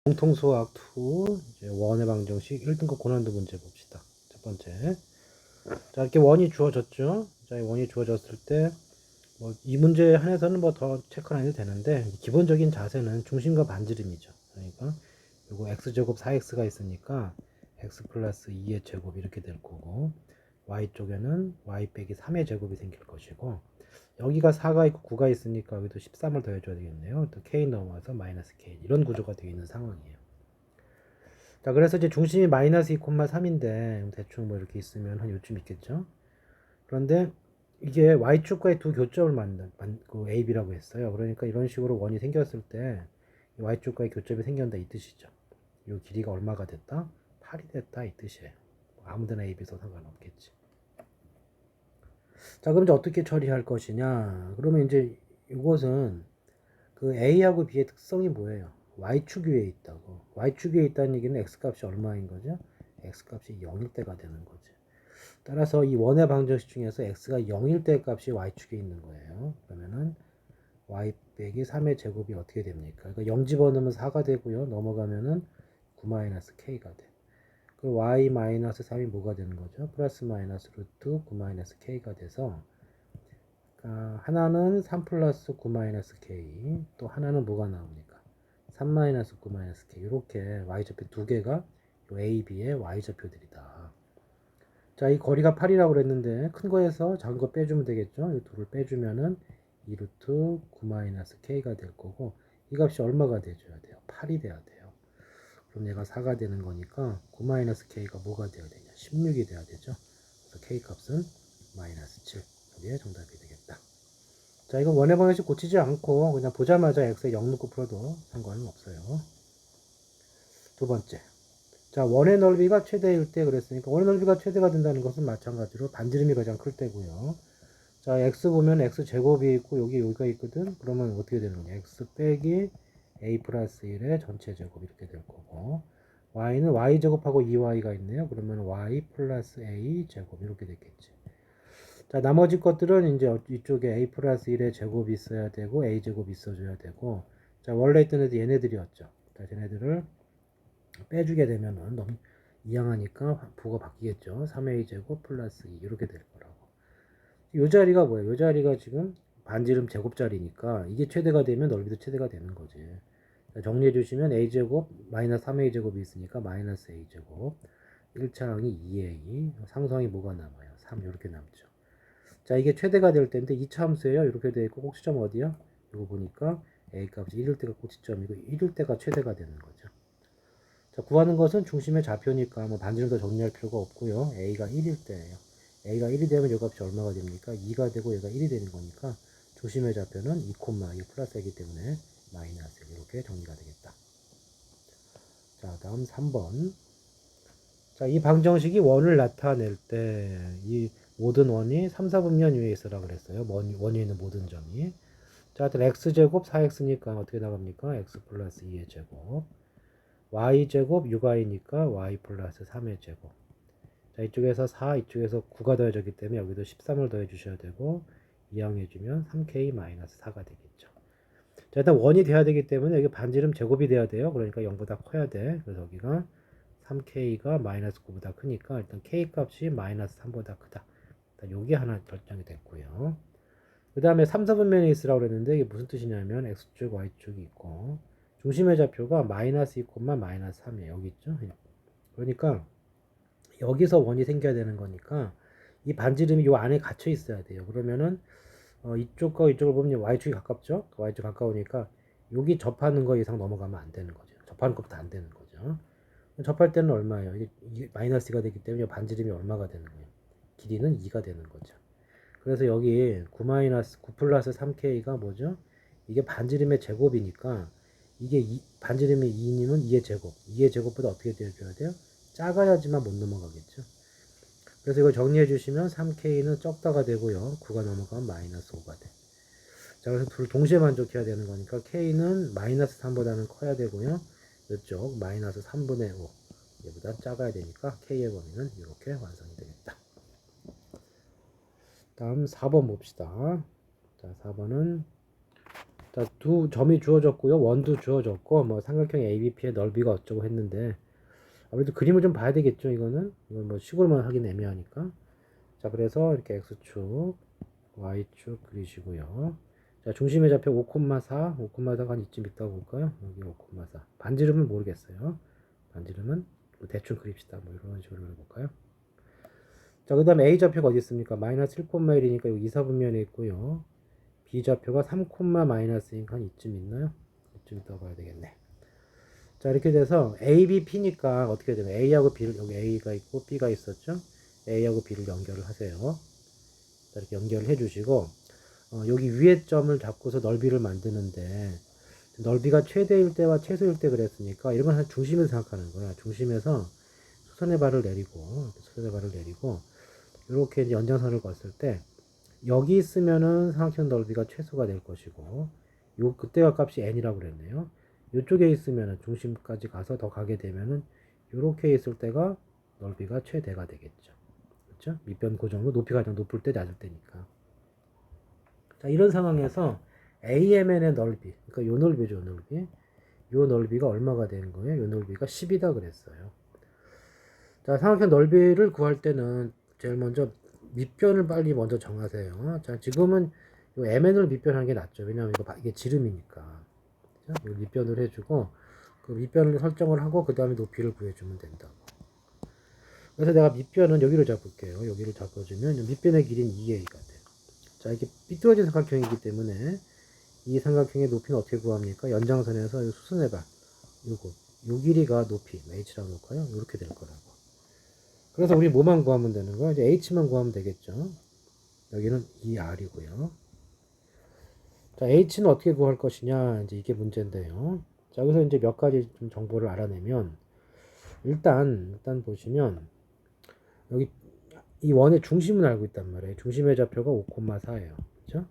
공통수학 2 이제 원의 방정식 1등급 고난도 문제 봅시다. 첫 번째. 자, 이렇게 원이 주어졌죠. 자, 이 원이 주어졌을 때 이 문제에 한해서는 뭐 더 체크를 안 해도 되는데 기본적인 자세는 중심과 반지름이죠. 그러니까 요거 x제곱 4x가 있으니까 x 플러스 2의 제곱 이렇게 될 거고 y 쪽에는 y 빼기 3의 제곱이 생길 것이고 여기가 4가 있고 9가 있으니까 여기도 13을 더해줘야 되겠네요. 또 k 넘어서 마이너스 k 이런 구조가 되어 있는 상황이에요. 자, 그래서 이제 중심이 마이너스 2,3인데 대충 뭐 이렇게 있으면 한 요쯤 있겠죠. 그런데 이게 y축과의 두 교점을 만든 그 AB라고 했어요. 그러니까 이런 식으로 원이 생겼을 때 y축과의 교점이 생겼다 이 뜻이죠. 이 길이가 얼마가 됐다? 8이 됐다 이 뜻이에요. 아무데나 AB에서 상관없겠지. 자, 그럼 이제 어떻게 처리할 것이냐? 그러면 이제 이것은 그 A하고 B의 특성이 뭐예요? Y축 위에 있다고. Y축 위에 있다는 얘기는 X값이 얼마인 거죠? X값이 0일 때가 되는 거죠. 따라서 이 원의 방정식 중에서 X가 0일 때 값이 Y축에 있는 거예요. 그러면은 Y 빼기 3의 제곱이 어떻게 됩니까? 그러니까 0 집어넣으면 4가 되고요. 넘어가면은 9-K가 돼. 그 Y 마이너스 3이 뭐가 되는 거죠? 플러스 마이너스 루트 9-K가 돼서 하나는 3 플러스 9-K 또 하나는 뭐가 나옵니까? 3-9-K 이렇게 Y좌표 두 개가 A, B의 Y좌표들이다. 자, 이 거리가 8이라고 그랬는데 큰 거에서 작은 거 빼주면 되겠죠? 이 둘을 빼주면은 2루트 9-K가 될 거고 이 값이 얼마가 돼줘야 돼요? 8이 돼야 돼요. 그럼 얘가 4가 되는 거니까 9-K가 뭐가 돼야 되냐? 16이 돼야 되죠? 그래서 K 값은 마이너스 7. 이게 정답이 되겠다. 자, 이건 원의 방정식 고치지 않고 그냥 보자마자 x에 0 넣고 풀어도 상관은 없어요. 두 번째. 자, 원의 넓이가 최대일 때 그랬으니까 원의 넓이가 최대가 된다는 것은 마찬가지로 반지름이 가장 클 때고요. 자, x 보면 x 제곱이 있고 여기가 있거든. 그러면 어떻게 되는 거냐? x 빼기 a 플러스 1의 전체 제곱 이렇게 될 거고 y는 y 제곱하고 2y가 있네요. 그러면 y 플러스 a 제곱 이렇게 됐겠지. 자, 나머지 것들은 이제 이쪽에 a 플러스 1의 제곱이 있어야 되고 a 제곱이 있어줘야 되고 자, 원래 있던 애들 얘네들이었죠. 자, 얘네들을 빼주게 되면은 너무 이항하니까 부가 바뀌겠죠. 3a 제곱 플러스 2 이렇게 될 거라고. 이 자리가 뭐예요? 이 자리가 지금 반지름 제곱자리니까 이게 최대가 되면 넓이도 최대가 되는 거지. 자, 정리해 주시면 a 제곱 마이너스 3a 제곱이 있으니까 마이너스 a 제곱 1차항이 2a 상수항이 뭐가 남아요? 3 이렇게 남죠. 자, 이게 최대가 될 때인데 2차 함수예요. 이렇게 되어 있고 꼭지점 어디야? 이거 보니까 a 값이 1일 때가 꼭지점이고 1일 때가 최대가 되는 거죠. 자, 구하는 것은 중심의 좌표니까 뭐 반지름도 정리할 필요가 없고요. a가 1일 때예요. a가 1이 되면 이 값이 얼마가 됩니까? 2가 되고 얘가 1이 되는 거니까 중심의 좌표는 2, 이거 플러스이기 때문에 마이너스 이렇게 정리가 되겠다. 자, 다음 3번. 자, 이 방정식이 원을 나타낼 때 이 모든 원이 3, 4분면 위에 있으라 그랬어요. 원 위에 있는 모든 점이. 자, 하여튼 x제곱 4x니까 어떻게 나갑니까? x 플러스 2의 제곱. y제곱 6y니까 y 플러스 3의 제곱. 자, 이쪽에서 4, 이쪽에서 9가 더해졌기 때문에 여기도 13을 더해 주셔야 되고 이항해주면 3k-4가 되겠죠. 자, 일단 원이 돼야 되기 때문에 여기 반지름 제곱이 돼야 돼요. 그러니까 0보다 커야 돼. 그래서 여기가 3k가 마이너스 9보다 크니까 일단 k 값이 마이너스 3보다 크다. 일단 여기 하나 결정이 됐고요. 그 다음에 3, 4분면에 있으라고 그랬는데 이게 무슨 뜻이냐면 x축, y축이 있고 중심의 좌표가 마이너스 2, 마이너스 3이에요. 여기 있죠. 그러니까 여기서 원이 생겨야 되는 거니까 이 반지름이 요 안에 갇혀 있어야 돼요. 그러면은 이쪽과 이쪽을 보면 y축이 가깝죠. y축 가까우니까 여기 접하는 거 이상 넘어가면 안 되는 거죠. 접하는 것부터 안 되는 거죠. 접할 때는 얼마예요? 이게 마이너스가 되기 때문에 반지름이 얼마가 되는 거예요? 길이는 2가 되는 거죠. 그래서 여기 9 플러스 3k가 뭐죠? 이게 반지름의 제곱이니까 이게 반지름의 2이면 2의 제곱. 2의 제곱보다 어떻게 되어줘야 돼요? 작아야지만 못 넘어가겠죠. 그래서 이걸 정리해 주시면 3k는 적다가 되고요. 9가 넘어가면 마이너스 5가 돼. 자, 그래서 둘 동시에 만족해야 되는 거니까 k는 마이너스 3보다는 커야 되고요. 이쪽 마이너스 3분의 5 얘보다 작아야 되니까 k의 범위는 이렇게 완성이 되겠다. 다음 4번 봅시다. 자, 4번은 자, 두 점이 주어졌고요. 원도 주어졌고, 뭐 삼각형 ABP의 넓이가 어쩌고 했는데, 아무래도 그림을 좀 봐야 되겠죠, 이거는. 이건 뭐 식으로만 하긴 애매하니까. 자, 그래서 이렇게 X축, Y축 그리시고요. 자, 중심의 좌표 5,4, 5,4가 한 이쯤 있다고 볼까요? 여기 5,4. 반지름은 모르겠어요. 반지름은 뭐 대충 그립시다. 뭐 이런 식으로 해볼까요? 자, 그 다음에 A 좌표가 어디 있습니까? 마이너스 1,1이니까 여기 2, 4분면에 있고요. B 좌표가 3, 마이너스니까 한 이쯤 있나요? 이쯤 있다고 봐야 되겠네. 자, 이렇게 돼서 A, B, P니까 어떻게 되면 A하고 B를, 여기 A가 있고 B가 있었죠? A하고 B를 연결을 하세요. 자, 이렇게 연결을 해주시고, 여기 위에 점을 잡고서 넓이를 만드는데, 넓이가 최대일 때와 최소일 때 그랬으니까, 이런 건 중심에서 생각하는 거야. 중심에서 수선의 발을 내리고, 수선의 발을 내리고, 이렇게 이제 연장선을 걷을 때, 여기 있으면은 삼각형 넓이가 최소가 될 것이고, 그때가 값이 n이라고 그랬네요. 이쪽에 있으면은 중심까지 가서 더 가게 되면은 이렇게 있을 때가 넓이가 최대가 되겠죠. 그렇죠? 밑변 고정으로 높이가 가장 높을 때 낮을 때니까. 자, 이런 상황에서 AMN의 넓이, 그러니까 요 넓이죠, 요 넓이. 요 넓이가 얼마가 되는 거예요? 요 넓이가 10이다 그랬어요. 자, 삼각형 넓이를 구할 때는 제일 먼저 밑변을 빨리 먼저 정하세요. 자, 지금은 요 MN을 밑변하는 게 낫죠. 왜냐하면 이게 지름이니까. 자, 요 밑변을 해주고, 그 밑변을 설정을 하고, 그 다음에 높이를 구해주면 된다고. 그래서 내가 밑변은 여기로 잡을게요. 여기를 잡아주면 밑변의 길이는 2a가 돼요. 자, 이게 삐뚤어진 삼각형이기 때문에 이 삼각형의 높이는 어떻게 구합니까? 연장선에서 수순해봐. 요거. 요 길이가 높이, h라고 놓을까요? 이렇게 될 거라고. 그래서 우리 뭐만 구하면 되는 거야? 이제 h만 구하면 되겠죠. 여기는 2r이고요. 자, h는 어떻게 구할 것이냐? 이제 이게 문제인데요. 자, 여기서 이제 몇 가지 좀 정보를 알아내면, 일단 보시면, 여기 이 원의 중심은 알고 있단 말이에요. 중심의 좌표가 5,4예요. 그죠?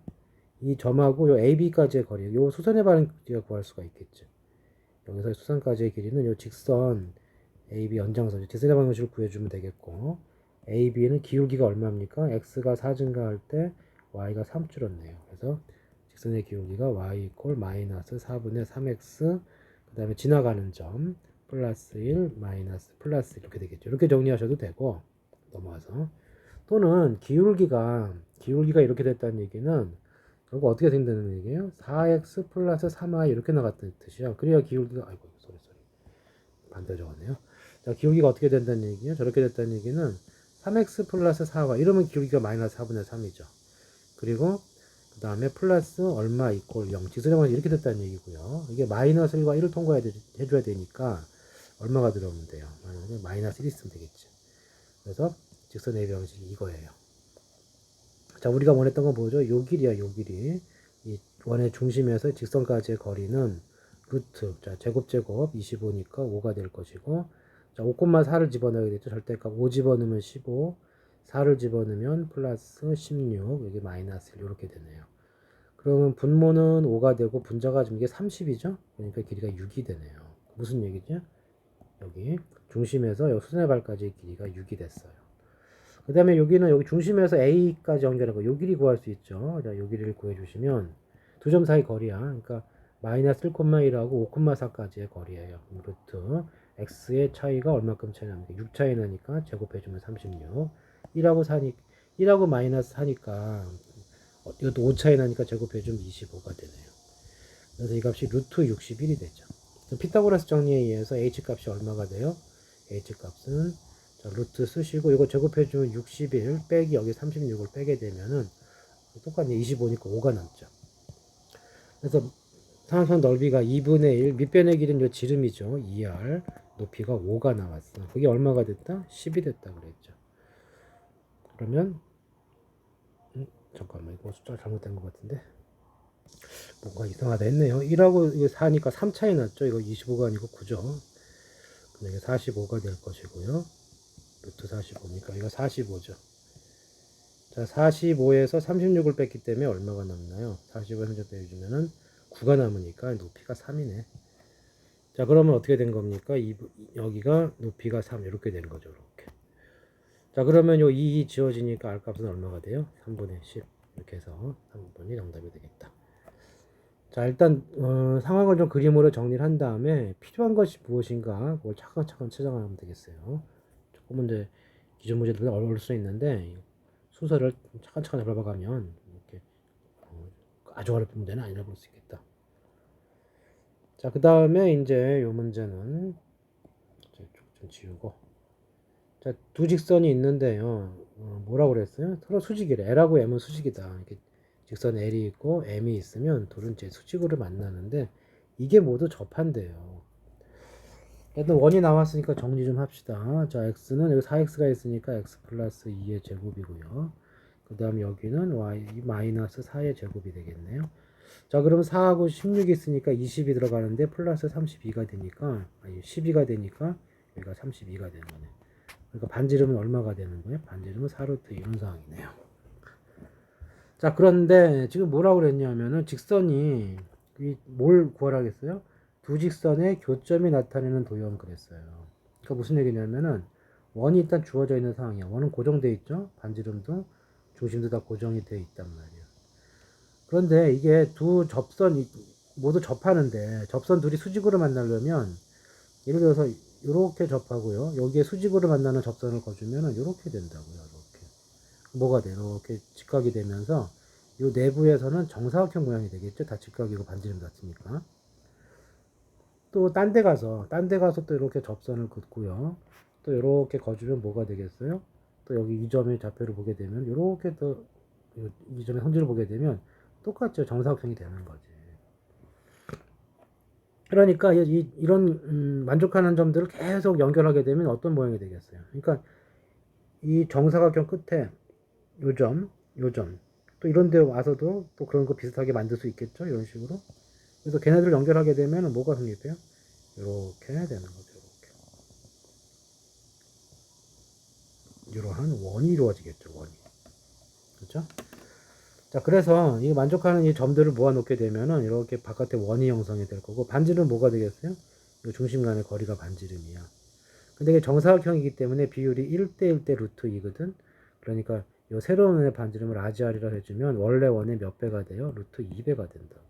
이 점하고 요 AB까지의 거리, 요 수선의 반지가 구할 수가 있겠죠. 여기서 수선까지의 길이는 요 직선 AB 연장선, 직선의 방정식을 구해주면 되겠고, AB는 기울기가 얼마입니까? X가 4 증가할 때 Y가 3 줄었네요. 그래서 직선의 기울기가 Y 이퀄 마이너스 4분의 3X, 그 다음에 지나가는 점, 플러스 1, 마이너스, 플러스 이렇게 되겠죠. 이렇게 정리하셔도 되고, 넘어와서. 또는 기울기가 이렇게 됐다는 얘기는 결국 어떻게 된다는 얘기예요? 4x 플러스 3y 이렇게 나갔다는 뜻이야. 그래야 기울기가 아이고 소리 반대로 적었네요. 자, 기울기가 어떻게 된다는 얘기예요? 저렇게 됐다는 얘기는 3x 플러스 4y 이러면 기울기가 마이너스 4분의 3이죠. 그리고 그 다음에 플러스 얼마 이퀄 0 지수의 방식 이렇게 됐다는 얘기고요. 이게 마이너스 1과 1을 통과해줘야 되니까 얼마가 들어오면 돼요? 마이너스 1 있으면 되겠죠. 그래서 직선 A 방식이 이거예요. 자, 우리가 원했던 건 뭐죠? 요 길이야, 요 길이. 이 원의 중심에서 직선까지의 거리는 루트, 자, 제곱 25니까 5가 될 것이고, 자, 5,4를 집어넣어야 되죠. 절대값 5 집어넣으면 15, 4를 집어넣으면 플러스 16, 여기 마이너스 1, 이렇게 되네요. 그러면 분모는 5가 되고, 분자가 지금 이게 30이죠? 그러니까 길이가 6이 되네요. 무슨 얘기죠? 여기 중심에서 수선의 발까지의 길이가 6이 됐어요. 그 다음에 여기는 여기 중심에서 A까지 연결하고 요 길이 구할 수 있죠. 자, 요 길이를 구해주시면 두 점 사이 거리야. 그러니까 마이너스 1,1하고 5,4까지의 거리예요. 루트 x의 차이가 얼마큼 차이 납니까? 6 차이 나니까 제곱해주면 36. 1하고 마이너스 하니까 이것도 5 차이 나니까 제곱해주면 25가 되네요. 그래서 이 값이 루트 61이 되죠. 피타고라스 정리에 의해서 h 값이 얼마가 돼요? h 값은 자, 루트 쓰시고 이거 제곱해주면 61 빼기 여기 36을 빼게 되면은 똑같네 25니까 5가 남죠. 그래서 삼각형 넓이가 2분의 1 밑변의 길이는 요 지름이죠. 2r 높이가 5가 나왔어. 그게 얼마가 됐다? 10이 됐다 그랬죠. 그러면 잠깐만 이거 숫자 잘못된 것 같은데 뭔가 이상하다 했네요. 1하고 이거 4니까 3 차이 났죠. 이거 25가 아니고 9죠. 근데 이게 45가 될 것이고요. 루트 45니까 이거 45죠. 자, 45에서 36을 뺐기 때문에 얼마가 남나요? 45에서 36 빼주면은 9가 남으니까 높이가 3이네. 자, 그러면 어떻게 된 겁니까? 여기가 높이가 3 이렇게 된 거죠. 이렇게. 자, 그러면 요 2 지워지니까 R 값은 얼마가 돼요? 3분의 10 이렇게 해서 3번이 정답이 되겠다. 자, 일단 상황을 좀 그림으로 정리를 한 다음에 필요한 것이 무엇인가 그걸 차근차근 찾아가면 되겠어요. 조금은 이제 기존 문제들은 어려울 수 있는데 순서를 차근차근 잡아가면 이렇게 아주 어렵은 문제는 아니라 볼 수 있겠다. 자, 그 다음에 이제 이 문제는 좀 지우고, 자, 두 직선이 있는데요. 뭐라고 그랬어요? 서로 수직이래. L하고 M은 수직이다. 이렇게 직선 L이 있고 M이 있으면 둘은 이제 수직으로 만나는데 이게 모두 접한대요. 일단 원이 나왔으니까 정리 좀 합시다. 자, x는 여기 4x가 있으니까 x 플러스 2의 제곱이고요. 그 다음 여기는 y 마이너스 4의 제곱이 되겠네요. 자, 그러면 4하고 16이 있으니까 20이 들어가는데 플러스 32가 되니까, 아니 12가 되니까 여기가 32가 되는 거네. 그러니까 반지름은 얼마가 되는 거예요? 반지름은 4루트 이런 상황이네요. 자, 그런데 지금 뭐라고 그랬냐면은 직선이 뭘 구하라겠어요? 두 직선의 교점이 나타내는 도형 그랬어요. 그러니까 무슨 얘기냐면은 원이 일단 주어져 있는 상황이야. 원은 고정돼 있죠. 반지름도 중심도 다 고정이 돼 있단 말이야. 그런데 이게 두 접선 모두 접하는데 접선 둘이 수직으로 만나려면 예를 들어서 이렇게 접하고요. 여기에 수직으로 만나는 접선을 거주면은 이렇게 된다고요. 이렇게 뭐가 돼요? 이렇게 직각이 되면서 이 내부에서는 정사각형 모양이 되겠죠. 다 직각이고 반지름 같으니까. 또 딴 데 가서 또 이렇게 접선을 긋고요. 또 이렇게 거주면 뭐가 되겠어요? 또 여기 이 점의 좌표를 보게 되면 이렇게 또 이 점의 성질을 보게 되면 똑같죠. 정사각형이 되는 거지. 그러니까 이런 만족하는 점들을 계속 연결하게 되면 어떤 모양이 되겠어요. 그러니까 이 정사각형 끝에 요 점, 요 점, 또 이런 데 와서도 또 그런 거 비슷하게 만들 수 있겠죠. 이런 식으로. 그래서 걔네들을 연결하게 되면 뭐가 성립해요? 이렇게 되는 거죠. 이렇게. 이러한 원이 이루어지겠죠. 원이. 그렇죠? 자, 그래서 이 만족하는 이 점들을 모아놓게 되면은 이렇게 바깥에 원이 형성이 될 거고 반지름 뭐가 되겠어요? 이 중심 간의 거리가 반지름이야. 근데 이게 정사각형이기 때문에 비율이 1대 1대 루트 2거든. 그러니까 이 새로운 원의 반지름을 RGR이라 해주면 원래 원의 몇 배가 돼요? 루트 2배가 된다고.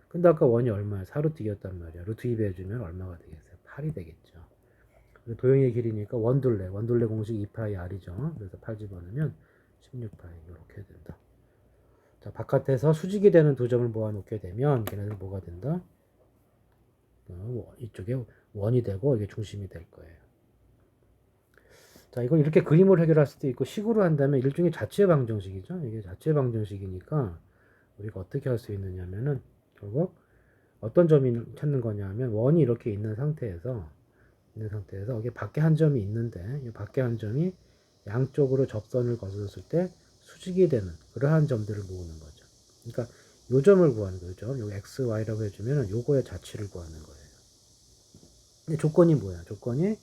근데 아까 원이 얼마야? 4루트 2였단 말이야. 루트 2배 해주면 얼마가 되겠어요? 8이 되겠죠. 도형의 길이니까 원둘레 공식 2파이 R이죠. 그래서 8 집어넣으면 16파이 이렇게 된다. 자, 바깥에서 수직이 되는 두 점을 모아놓게 되면 걔네들 뭐가 된다? 이쪽에 원이 되고 이게 중심이 될 거예요. 자, 이걸 이렇게 그림으로 해결할 수도 있고 식으로 한다면 일종의 자체 방정식이죠. 이게 자체 방정식이니까 우리가 어떻게 할 수 있느냐면은 결국 어떤 점이 찾는 거냐면 원이 이렇게 있는 상태에서 이게 밖에 한 점이 있는데 이 밖에 한 점이 양쪽으로 접선을 거슬렀을 때 수직이 되는 그러한 점들을 모으는 거죠. 그러니까 요 점을 구하는 거죠. 요 x, y라고 해주면 요거의 자취를 구하는 거예요. 근데 조건이 뭐야? 조건이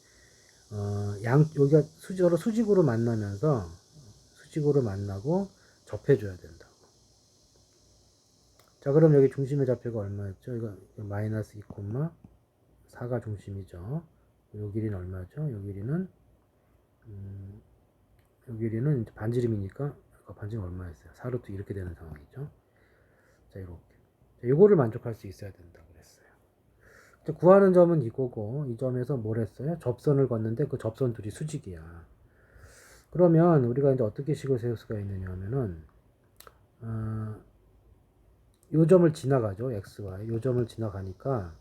여기가 서로 수직으로 만나면서 수직으로 만나고 접해줘야 된다고. 자, 그럼 여기 중심의 좌표가 얼마였죠? 이거 마이너스 2, 4가 중심이죠. 요 길이는 얼마죠? 요 길이는 요 길이는 반지름이니까 반지름 얼마였어요? 4루트 이렇게 되는 상황이죠. 자, 이렇게. 자, 요거를 만족할 수 있어야 된다 그랬어요. 자, 구하는 점은 이거고 이 점에서 뭘 했어요? 접선을 걷는데 그 접선 둘이 수직이야. 그러면 우리가 이제 어떻게 식을 세울 수가 있느냐 하면은 요 점을 지나가죠. x, y. 요 점을 지나가니까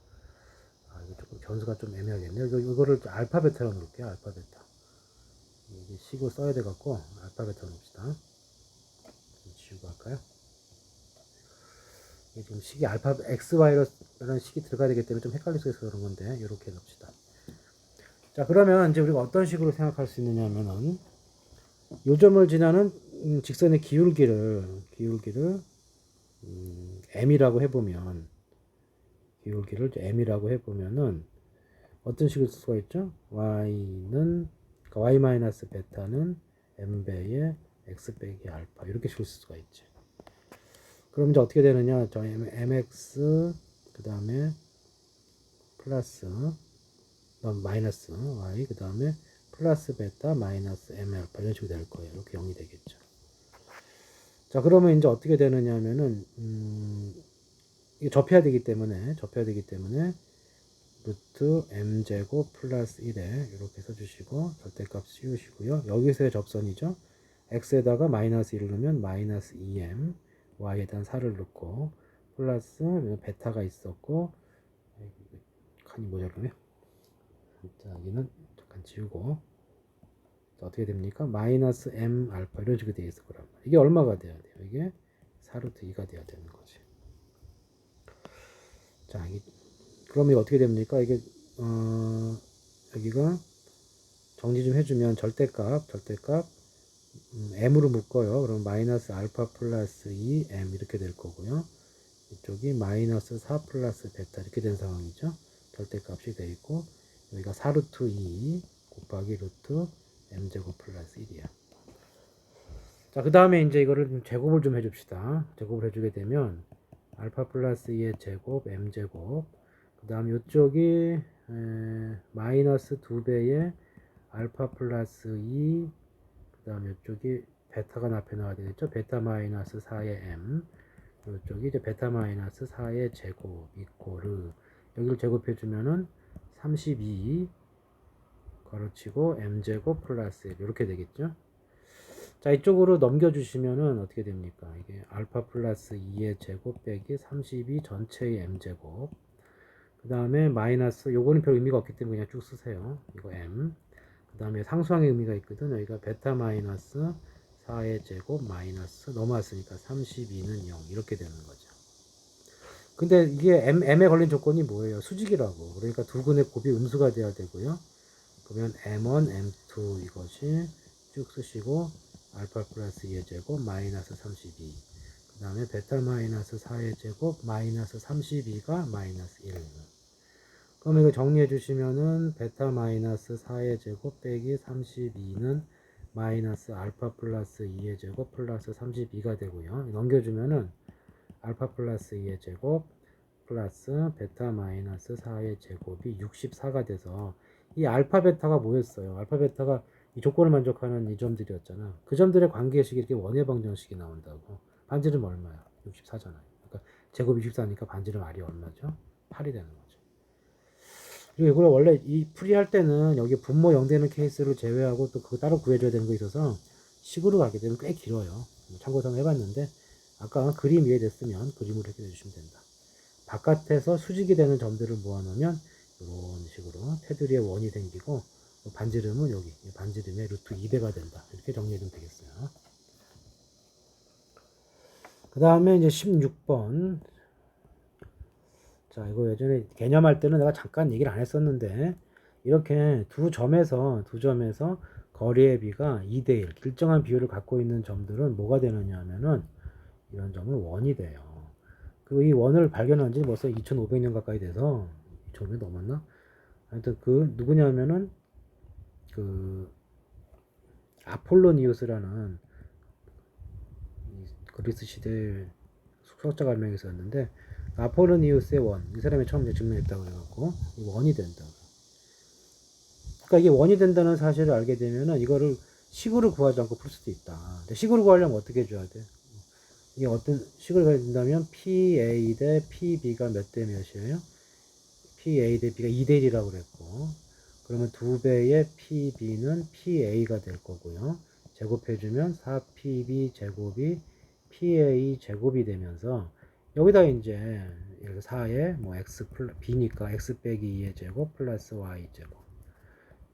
이거 조금 변수가 좀 애매하겠네요. 이거를 알파 베타로 놓을게요. 알파 베타. 이게 식을 써야 돼 갖고 알파 베타 놓읍시다. 지우고 할까요? 이게 지금 식이 알파 x, y라는 식이 들어가야 되기 때문에 좀 헷갈릴 수 있어서 그런 건데 이렇게 놓읍시다. 자, 그러면 이제 우리가 어떤 식으로 생각할 수 있느냐 하면은 요점을 지나는 직선의 기울기를 m이라고 해보면 기울기를 m이라고 해보면은 어떤 식으로 쓸 수가 있죠? y는 그러니까 y 마이너스 베타는 m배의 x 빼기 알파 이렇게 식으로 쓸 수가 있지. 그럼 이제 어떻게 되느냐? 저 mx 그 다음에 플러스 마이너스 y 그 다음에 플러스 베타 마이너스 m 알파 이런 식으로 될 거예요. 이렇게 0이 되겠죠. 자, 그러면 이제 어떻게 되느냐 하면은 이게 접해야 되기 때문에 루트 m제곱 플러스 1에 이렇게 써주시고 절대값 씌우시고요. 여기서의 접선이죠. x에다가 마이너스 1을 넣으면 마이너스 2m, y에다 4를 넣고 플러스 베타가 있었고 칸이 모자르네. 자, 여기는 잠깐 지우고 자, 어떻게 됩니까? 마이너스 m 알파 이런 식으로 되어 있을 거란 말이에요. 이게 얼마가 돼야 돼요? 이게 4루트 2가 돼야 되는 거지. 자, 그러면 이게 어떻게 됩니까? 이게 여기가 정리 좀 해주면 절대값 m으로 묶어요. 그럼 마이너스 알파 플러스 2m 이렇게 될 거고요. 이쪽이 마이너스 4 플러스 베타 이렇게 된 상황이죠. 절대값이 돼 있고 여기가 4루트 2 곱하기 루트 m제곱 플러스 1이야. 자, 그 다음에 이제 이거를 좀 제곱을 좀 해줍시다. 제곱을 해주게 되면 알파 플러스 2의 제곱 m제곱 그 다음 이쪽이 마이너스 2배의 알파 플러스 2 그 다음 이쪽이 베타가 앞에 나와야 되겠죠. 베타 마이너스 4의 m 이쪽이 이제 베타 마이너스 4의 제곱 이코르 여기를 제곱해 주면은 32 가로치고 m제곱 플러스 1 이렇게 되겠죠. 자, 이쪽으로 넘겨주시면은 어떻게 됩니까? 이게 알파 플러스 2의 제곱 빼기 32 전체의 m제곱 그 다음에 마이너스 요거는 별 의미가 없기 때문에 그냥 쭉 쓰세요. 이거 m 그 다음에 상수항의 의미가 있거든. 여기가 베타 마이너스 4의 제곱 마이너스 넘어왔으니까 32는 0 이렇게 되는 거죠. 근데 이게 m에 걸린 조건이 뭐예요? 수직이라고. 그러니까 두 근의 곱이 음수가 돼야 되고요. 그러면 m1, m2 이것이 쭉 쓰시고 알파 플러스 2의 제곱 마이너스 32. 그 다음에 베타 마이너스 4의 제곱 마이너스 32가 마이너스 1. 그럼 이거 정리해 주시면은 베타 마이너스 4의 제곱 빼기 32는 마이너스 알파 플러스 2의 제곱 플러스 32가 되고요. 넘겨주면은 알파 플러스 2의 제곱 플러스 베타 마이너스 4의 제곱이 64가 돼서 이 알파 베타가 뭐였어요? 알파 베타가 이 조건을 만족하는 이 점들이었잖아. 그 점들의 관계식이 이렇게 원의 방정식이 나온다고. 반지름 얼마야? 64잖아요. 그러니까 제곱이 64니까 반지름 R이 얼마죠? 8이 되는 거죠. 그리고 이걸 원래 이 풀이할 때는 여기 분모 0 되는 케이스를 제외하고 또 그거 따로 구해줘야 되는 거 있어서 식으로 가게 되면 꽤 길어요. 참고서 해봤는데 아까 그림 이해됐으면 그림으로 해결해 주시면 된다. 바깥에서 수직이 되는 점들을 모아놓으면 이런 식으로 테두리에 원이 생기고 반지름은 여기 반지름의 루트 2배가 된다. 이렇게 정리해주면 되겠어요. 그 다음에 이제 16번. 자, 이거 예전에 개념할 때는 내가 잠깐 얘기를 안 했었는데 이렇게 두 점에서 거리의 비가 2대1 일정한 비율을 갖고 있는 점들은 뭐가 되느냐 하면은 이런 점은 원이 돼요. 그리고 이 원을 발견한 지 벌써 2500년 가까이 돼서 2500년 넘었나? 하여튼 그 누구냐면은 그 아폴로니우스라는 그리스 시대 수학자가 한 명 있었는데 아폴로니우스의 원, 이 사람이 처음 증명했다고 해갖고 원이 된다. 그러니까 이게 원이 된다는 사실을 알게 되면은 이거를 식으로 구하지 않고 풀 수도 있다. 근데 식으로 구하려면 어떻게 해줘야 돼? 이게 어떤 식으로 가야 된다면 PA 대 PB가 몇 대 몇이에요? PA 대 B가 2대 1이라고 그랬고 그러면 2배의 PB는 PA가 될 거고요. 제곱해주면 4PB 제곱이 PA 제곱이 되면서 여기다 이제 4에 뭐 X B니까 X 빼기 2의 제곱 플러스 Y 제곱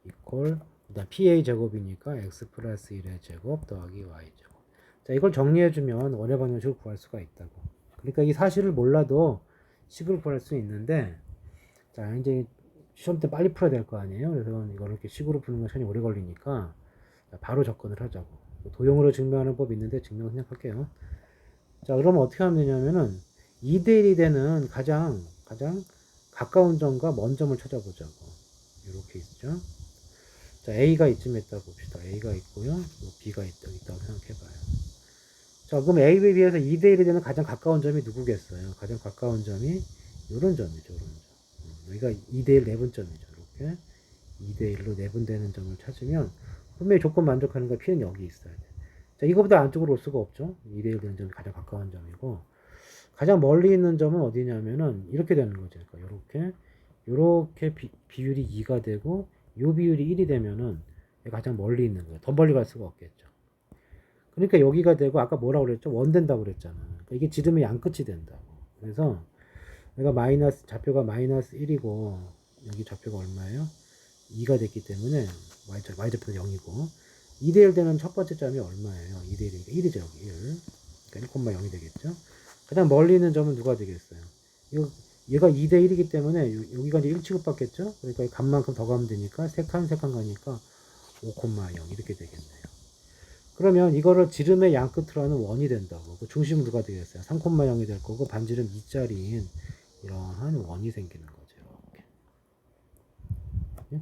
이퀄 그다음 PA 제곱이니까 X 플러스 1의 제곱 더하기 Y 제곱. 자, 이걸 정리해주면 원의 방정식을 구할 수가 있다고. 그러니까 이 사실을 몰라도 식을 구할 수 있는데 자, 이제 시험 때 빨리 풀어야 될 거 아니에요. 그래서 이걸 이렇게 식으로 푸는 건 시간이 오래 걸리니까 바로 접근을 하자고. 도형으로 증명하는 법이 있는데 증명을 그냥 할게요. 자, 그러면 어떻게 하면 되냐면은 2대1이 되는 가장 가까운 점과 먼 점을 찾아보자고. 이렇게 있죠. 자, A가 이쯤에 있다고 봅시다. A가 있고요. B가 있다고 생각해봐요. 자, 그럼 A, B에서 2대1이 되는 가장 가까운 점이 누구겠어요? 가장 가까운 점이 이런 점이죠. 이런 점. 여기가 2대1 내분점이죠. 이렇게 2대1로 내분되는 점을 찾으면 분명히 조건 만족하는 거 P는 여기 있어야 돼. 자, 이거보다 안쪽으로 올 수가 없죠. 2대1 되는 점이 가장 가까운 점이고 가장 멀리 있는 점은 어디냐면은 이렇게 되는 거죠. 그러니까 요렇게 비율이 2가 되고 요 비율이 1이 되면은 가장 멀리 있는 거예요. 더 멀리 갈 수가 없겠죠. 그러니까 여기가 되고 아까 뭐라고 그랬죠? 원 된다고 그랬잖아. 그러니까 이게 지름의 양끝이 된다고. 그래서 내가 마이너스 좌표가 마이너스 1이고 여기 좌표가 얼마예요? 2가 됐기 때문에 y좌표는 0이고 2대1 되는 첫 번째 점이 얼마예요? 2대1이니까 1이죠. 여기 1. 그러니까 1,0이 되겠죠. 가장 멀리 있는 점은 누가 되겠어요? 얘가 2대1이기 때문에 여기가 이제 1 취급받겠죠. 그러니까 값만큼 더 가면 되니까 3칸 가니까 5,0 이렇게 되겠네요. 그러면 이거를 지름의 양끝으로 하는 원이 된다고. 그 중심은 누가 되겠어요? 3,0이 될 거고 반지름 2짜리인 이러한 원이 생기는 거죠. 이렇게. 예?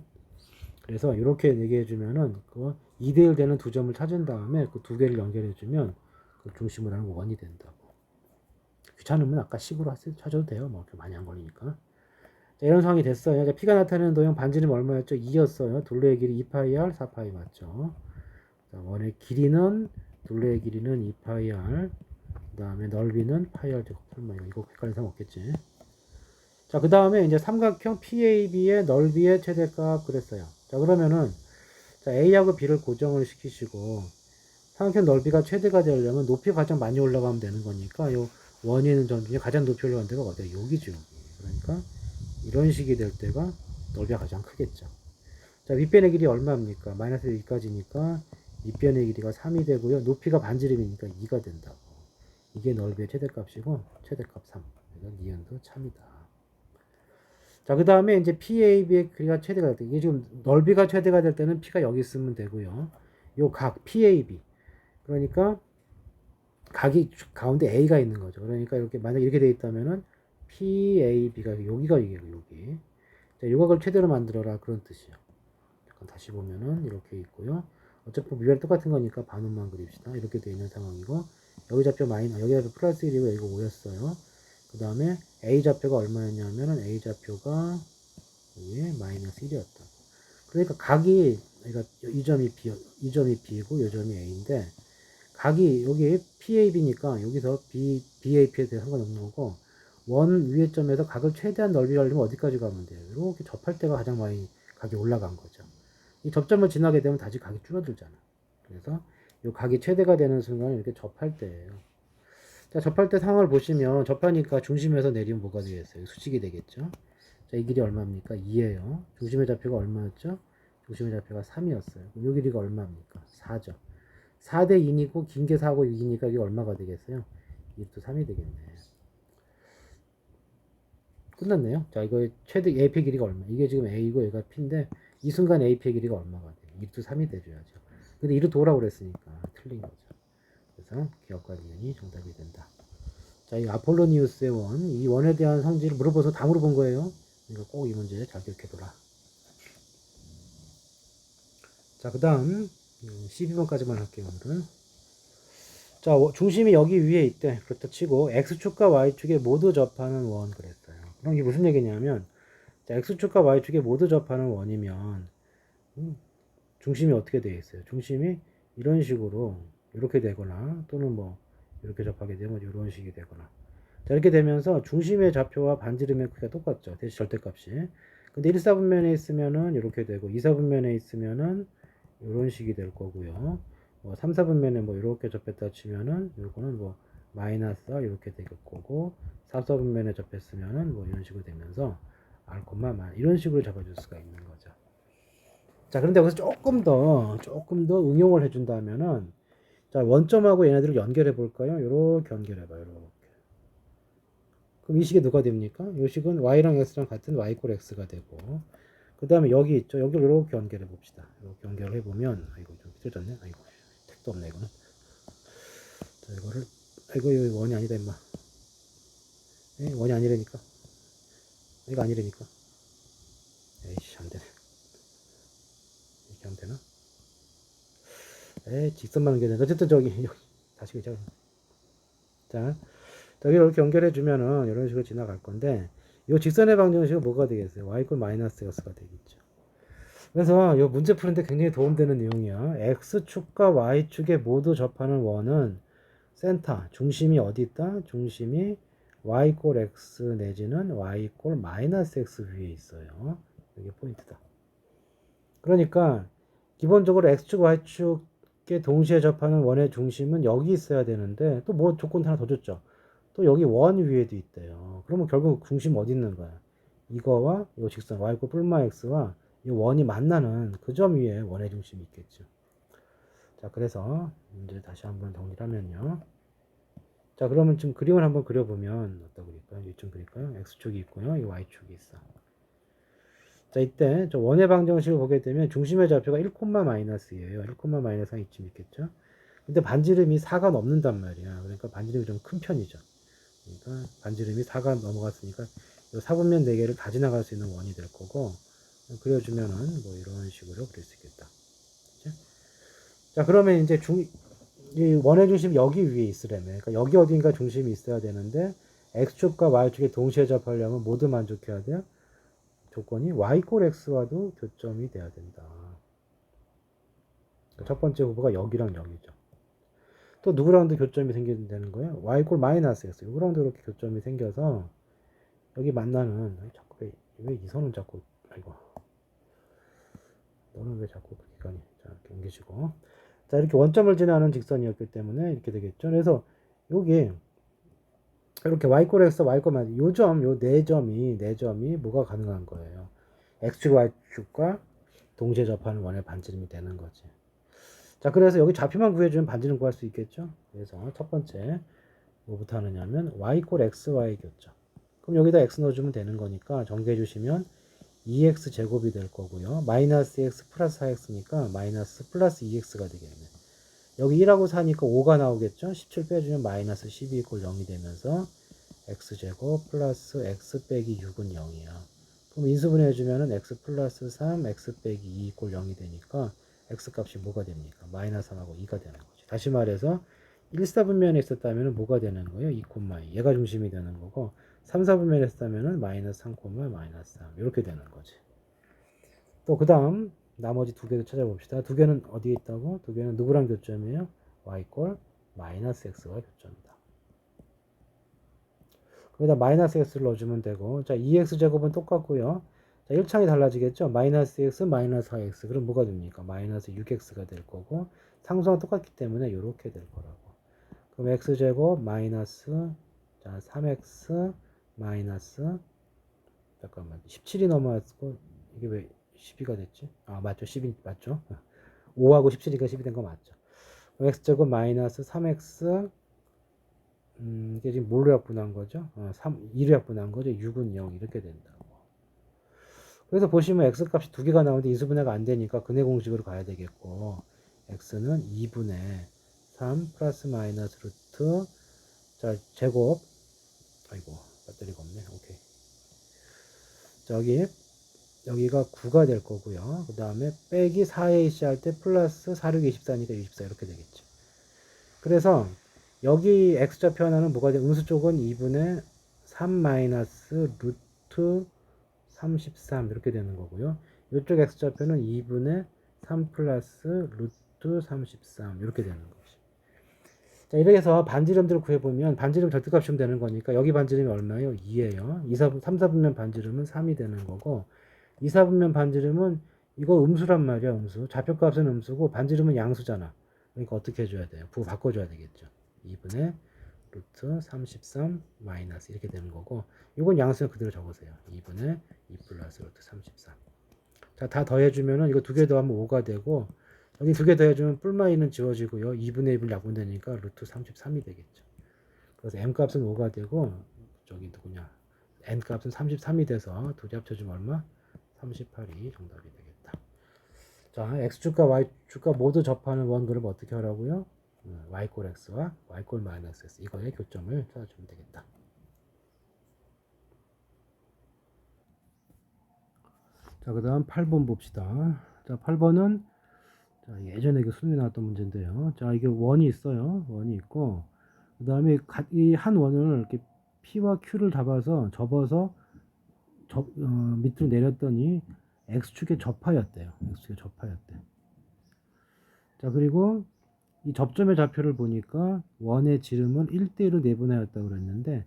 그래서 이렇게 얘기해 주면은 그 2대1 되는 두 점을 찾은 다음에 그 두 개를 연결해 주면 그 중심을 하는 원이 된다고. 귀찮으면 아까 식으로 찾아도 돼요. 뭐 많이 안 걸리니까. 자, 이런 상황이 됐어요. 자, P가 나타내는 도형 반지름 얼마였죠? 2였어요. 둘레의 길이 2파이 r 4파이 맞죠? 자, 원의 길이는 둘레의 길이는 2파이 r 그 다음에 넓이는 파이 r 제곱. 설마 이거 헷갈리는 사람 없겠지? 자, 그 다음에 이제 삼각형 PAB의 넓이의 최대값 그랬어요. 자, 그러면은 자, A하고 B를 고정을 시키시고 삼각형 넓이가 최대가 되려면 높이가 가장 많이 올라가면 되는 거니까 요 원이 있는 점 중에 가장 높이 올라간 데가 어디야? 여기죠. 그러니까 이런 식이 될 때가 넓이가 가장 크겠죠. 자, 윗변의 길이 얼마입니까? 마이너스 2까지니까 윗변의 길이가 3이 되고요. 높이가 반지름이니까 2가 된다고. 이게 넓이의 최대값이고 최대값 3. 그래서 니은도 참이다. 자, 그 다음에 이제 PAB의 길이가 최대가 될 때, 이게 지금 넓이가 최대가 될 때는 P가 여기 있으면 되고요. 요 각 PAB. 그러니까 각이 가운데 A가 있는 거죠. 그러니까 이렇게 만약 이렇게 돼 있다면은 PAB가 여기가 이게 여기. 자, 요각을 최대로 만들어라 그런 뜻이에요. 잠깐 다시 보면은 이렇게 있고요. 어차피 위아래 똑같은 거니까 반원만 그립시다. 이렇게 돼 있는 상황이고 여기 좌표 여기 좌표 플러스 1이고 여기가 5였어요. 그 다음에 A 좌표가 얼마였냐면은 A 좌표가 여기 마이너스 1이었다. 그러니까 각이 그러니까 이 점이 B고 이 점이 A인데 각이 여기 PAB니까 여기서 BAP에 대해 상관없는 거고 원 위의 점에서 각을 최대한 넓이 하려면 어디까지 가면 돼요? 이렇게 접할 때가 가장 많이 각이 올라간 거죠. 이 접점을 지나게 되면 다시 각이 줄어들잖아. 그래서 이 각이 최대가 되는 순간은 이렇게 접할 때예요. 자, 접할 때 상황을 보시면 접하니까 중심에서 내리면 뭐가 되겠어요? 수직이 되겠죠. 자, 이 길이 얼마입니까? 2예요. 중심의 좌표가 얼마였죠? 중심의 좌표가 3이었어요. 이 길이가 얼마입니까? 4죠. 4대 2이고 긴 게 4고 6이니까 이게 얼마가 되겠어요? 2또 3이 되겠네. 끝났네요. 자, 이거 최대 AP 길이가 얼마? 이게 지금 A고 얘가 P인데 이 순간 AP 길이가 얼마가 돼? 2또 3이 돼줘야죠. 근데 2로 도라고 그랬으니까 틀린 거죠. 그래서 기억과 니은이 정답이 된다. 자, 이 아폴로니우스의 원, 이 원에 대한 성질을 물어봐서 다 물어본 거예요. 그러니까 꼭 이 문제 잘 기억해둬라. 자, 그 다음 12번까지만 할게요. 오늘은. 자, 중심이 여기 위에 있대. 그렇다 치고 X축과 Y축에 모두 접하는 원 그랬어요. 그럼 이게 무슨 얘기냐면 자, X축과 Y축에 모두 접하는 원이면 중심이 어떻게 되어 있어요? 중심이 이런 식으로 이렇게 되거나 또는 뭐 이렇게 접하게 되면 이런 식이 되거나 자, 이렇게 되면서 중심의 좌표와 반지름의 크기가 똑같죠. 대신 절대값이. 근데 1사분면에 있으면은 이렇게 되고 2사분면에 있으면은 이런 식이 될 거고요. 뭐 3사분면에 뭐 이렇게 접했다 치면은 요거는 뭐 마이너스 이렇게 될 거고 4사분면에 접했으면은 뭐 이런 식으로 되면서 R, 이런 식으로 잡아줄 수가 있는 거죠. 자, 그런데 여기서 조금 더 응용을 해준다면은 자, 원점하고 얘네들을 연결해 볼까요? 이렇게 연결해 봐요. 이렇게. 그럼 이 식이 누가 됩니까? 이 식은 y랑 x랑 같은 y 꼴 x가 되고 그 다음에 여기 있죠. 여기를 이렇게 연결해 봅시다. 이렇게 연결해 보면 아이고 좀 삐뚤어졌네. 아이고 택도 없네 이거는. 자, 이거를 아이고 이거 원이 아니다 임마. 에? 원이 아니라니까. 이거 아니라니까. 에이씨 안 되네. 이렇게 하면 되나? 에이 직선만 연결해. 어쨌든 여기 다시 그죠. 자, 여기 이렇게 연결해 주면은 이런 식으로 지나갈 건데 이 직선의 방정식은 뭐가 되겠어요? y 꼴 마이너스 x가 되겠죠. 그래서 이 문제 푸는데 굉장히 도움되는 내용이야. x축과 y축에 모두 접하는 원은 센터, 중심이 어디 있다? 중심이 y 꼴 x 내지는 y 꼴 마이너스 x 위에 있어요. 이게 포인트다. 그러니까 기본적으로 x축, y축에 동시에 접하는 원의 중심은 여기 있어야 되는데 또 뭐 조건 하나 더 줬죠. 또 여기 원 위에도 있대요. 그러면 결국 중심 어디 있는 거야? 이거와 이 직선 y꼴 뿔마 x와 이 원이 만나는 그 점 위에 원의 중심이 있겠죠. 자, 그래서 이제 다시 한번 정리를 하면요. 자, 그러면 지금 그림을 한번 그려보면 어떤 그릴까요? 이쯤 그릴까요? x축이 있고요. 이 y축이 있어. 자, 이때 저 원의 방정식을 보게 되면 중심의 좌표가 1, 마이너스예요. 1, 마이너스 한 이쯤 있겠죠. 근데 반지름이 4가 넘는단 말이야. 그러니까 반지름이 좀 큰 편이죠. 그러니까 반지름이 4가 넘어갔으니까 이 4분면 4개를 다 지나갈 수 있는 원이 될 거고, 그려주면은 뭐 이런 식으로 그릴 수 있겠다. 그치? 자, 그러면 이제 이 원의 중심이 여기 위에 있으려면, 그러니까 여기 어딘가 중심이 있어야 되는데 x축과 y축에 동시에 접하려면 모두 만족해야 돼요. 조건이 y 꼴 x와도 교점이 돼야 된다. 첫 번째 후보가 여기랑 여기죠. 또 누구랑도 교점이 생기는 거예요? y 꼴 마이너스 x. 이거랑도 이렇게 교점이 생겨서 여기 만나는, 자꾸 왜 이 선은 자꾸, 아이고, 너는 왜 자꾸 그렇게 가니? 자, 이렇게 옮기시고. 자, 이렇게 원점을 지나는 직선이었기 때문에 이렇게 되겠죠. 그래서 여기 이렇게 y 꼴 x, y 꼴 마이너스 요 점, 요 네 점이 뭐가 가능한 거예요? x축, y축과 동시에 접하는 원의 반지름이 되는 거지. 자, 그래서 여기 좌표만 구해주면 반지름 구할 수 있겠죠. 그래서 첫 번째 뭐부터 하느냐면 y 꼴 xy 교점. 그럼 여기다 x 넣어주면 되는 거니까 정리해 주시면 2x 제곱이 될 거고요. 마이너스 x 플러스 4x니까 마이너스 플러스 2x가 되겠네. 여기 1하고 4니까 5가 나오겠죠. 17 빼주면 마이너스 12 이꼴 0이 되면서 x제곱 플러스 x 빼기 6은 0이야. 그럼 인수분해 해주면은 x 플러스 3, x 빼기 2 이꼴 0이 되니까 x 값이 뭐가 됩니까? 마이너스 3하고 2가 되는 거지. 다시 말해서 1, 4분면에 있었다면 뭐가 되는 거예요? 2, 2. 얘가 중심이 되는 거고 3, 4분면에 있었다면 마이너스 3, 마이너스 3 이렇게 되는 거지. 또 그 다음 나머지 두 개도 찾아봅시다. 두 개는 어디에 있다고? 두 개는 누구랑 교점이에요? y꼴 마이너스 x와 교점이다. 거기다 마이너스 x를 넣어주면 되고, 자, 2x제곱은 똑같고요. 자, 1창이 달라지겠죠? 마이너스 x, 마이너스 4x. 그럼 뭐가 됩니까? 마이너스 6x가 될 거고, 상수가 똑같기 때문에 이렇게 될 거라고. 그럼 x제곱 마이너스, 자, 3x 마이너스, 잠깐만, 17이 넘어왔고, 이게 왜 12가 됐지? 아, 맞죠. 12, 맞죠? 5하고 17이니까 12 된 거 맞죠? x제곱 마이너스 3x, 이게 지금 뭘로 약분한 거죠? 2로 약분한 거죠. 6은 0 이렇게 된다고. 그래서 보시면 x 값이 두 개가 나오는데 인수분해가 안 되니까 근해 공식으로 가야 되겠고, x는 2분의 3 플러스 마이너스 루트, 자, 제곱, 아이고, 배터리가 없네. 오케이. 자, 여기가 9가 될 거고요. 그 다음에 빼기 4ac 할 때 플러스 4, 6, 24니까 64 이렇게 되겠죠. 그래서 여기 x좌표 하나는 뭐가 돼? 음수 쪽은 2분의 3 마이너스 루트 33 이렇게 되는 거고요. 이쪽 x좌표는 2분의 3 플러스 루트 33 이렇게 되는 거지. 자, 이렇게 해서 반지름들을 구해보면 반지름 절대값이면 되는 거니까 여기 반지름이 얼마예요? 2예요. 3, 4분면 반지름은 3이 되는 거고 2, 4분면 반지름은 이거 음수란 말이야. 음수. 좌표값은 음수고 반지름은 양수잖아. 그러니까 어떻게 해줘야 돼요? 부호 바꿔줘야 되겠죠. 2분의 루트 33 마이너스 이렇게 되는 거고 이건 양수는 그대로 적으세요. 2분의 2 플러스 루트 33. 자, 다 더해주면은 이거 두 개 더하면 5가 되고 여기 두 개 더해주면 뿔마이는 지워지고요. 2분의 1을 약분되니까 루트 33이 되겠죠. 그래서 m 값은 5가 되고 저기 누구냐 n 값은 33이 돼서 두 개 합쳐주면 얼마? 38이 정답이 되겠다. 자, x축과 y축과 모두 접하는 원 그룹 어떻게 하라고요? y꼴 x와 y꼴 마이너스 x 이거의 교점을 찾아주면 되겠다. 자, 그 다음 8번 봅시다. 자, 8번은 자, 예전에 그 수능에 나왔던 문제인데요. 자, 이게 원이 있어요. 원이 있고 그 다음에 이 한 원을 이렇게 P와 Q를 접어서 밑으로 내렸더니 X축에 접하였대요. X축에 접하였대. 자, 그리고 이 접점의 좌표를 보니까 원의 지름은 1대1로 내분하였다고 그랬는데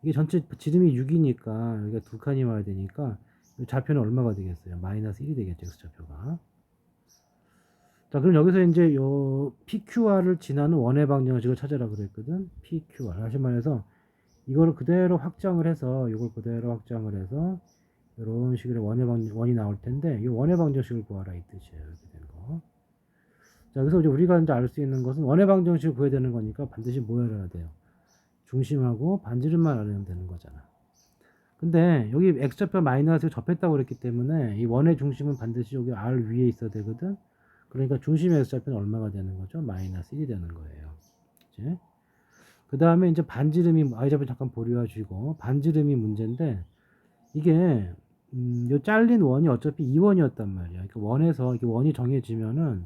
이게 전체 지름이 6이니까 여기가 두 칸이 와야 되니까 이 좌표는 얼마가 되겠어요? 마이너스 1이 되겠죠. x좌표가. 자, 그럼 여기서 이제 요 PQR을 지나는 원의 방정식을 찾아라 그랬거든. PQR. 다시 말해서 이거를 그대로 확장을 해서 이걸 그대로 확장을 해서 이런 식으로 원이 나올 텐데 이 원의 방정식을 구하라 이 뜻이에요. 이렇게 된 거. 자, 그래서 이제 우리가 이제 알 수 있는 것은 원의 방정식을 구해야 되는 거니까 반드시 뭐 알아야 돼요? 중심하고 반지름만 알아내면 되는 거잖아. 근데 여기 x좌표 마이너스에 접했다고 그랬기 때문에 이 원의 중심은 반드시 여기 r 위에 있어야 되거든. 그러니까 중심의 x좌표는 얼마가 되는 거죠? 마이너스 1이 되는 거예요. 그치? 그 다음에 이제 반지름이 y좌표 잠깐 보류해 주고 반지름이 문제인데 이게 요 잘린 원이 어차피 2원이었단 말이야. 그러니까 원에서 이렇게 원이 정해지면은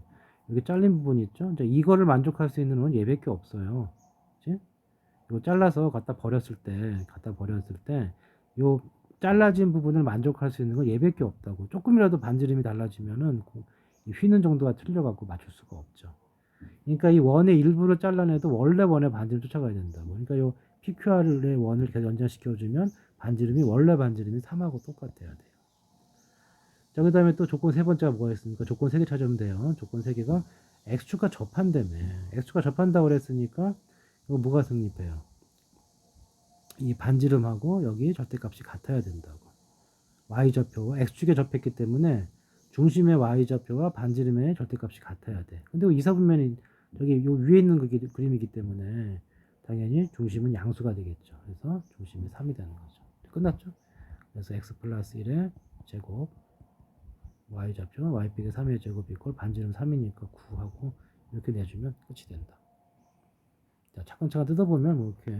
여기 잘린 부분이 있죠. 이제 이거를 만족할 수 있는 원 얘밖에 없어요. 그치? 이거 잘라서 갖다 버렸을 때 요 잘라진 부분을 만족할 수 있는 건 얘밖에 없다고. 조금이라도 반지름이 달라지면은 이 휘는 정도가 틀려갖고 맞출 수가 없죠. 그러니까 이 원의 일부를 잘라내도 원래 원의 반지름 쫓아가야 된다고. 그러니까 요 PQR의 원을 계속 연장시켜주면 반지름이 원래 반지름이 3하고 똑같아야 돼요. 자, 그 다음에 또 조건 세 번째가 뭐가 있습니까? 조건 세 개 찾으면 돼요. 조건 세 개가 x축과 접한다며. x축과 접한다고 그랬으니까 이거 뭐가 성립해요? 이 반지름하고 여기 절대값이 같아야 된다고. y좌표와 x축에 접했기 때문에 중심의 y좌표와 반지름의 절대값이 같아야 돼. 근데 이사분면이 저기 요 위에 있는 그림이기 때문에 당연히 중심은 양수가 되겠죠. 그래서 중심이 3이 되는 거죠. 끝났죠? 그래서 x 플러스 1의 제곱 y좌표 y 빼기 3의 제곱 이꼴 반지름 3이니까 9하고 이렇게 내주면 끝이 된다. 자, 차근차근 뜯어보면 뭐 이렇게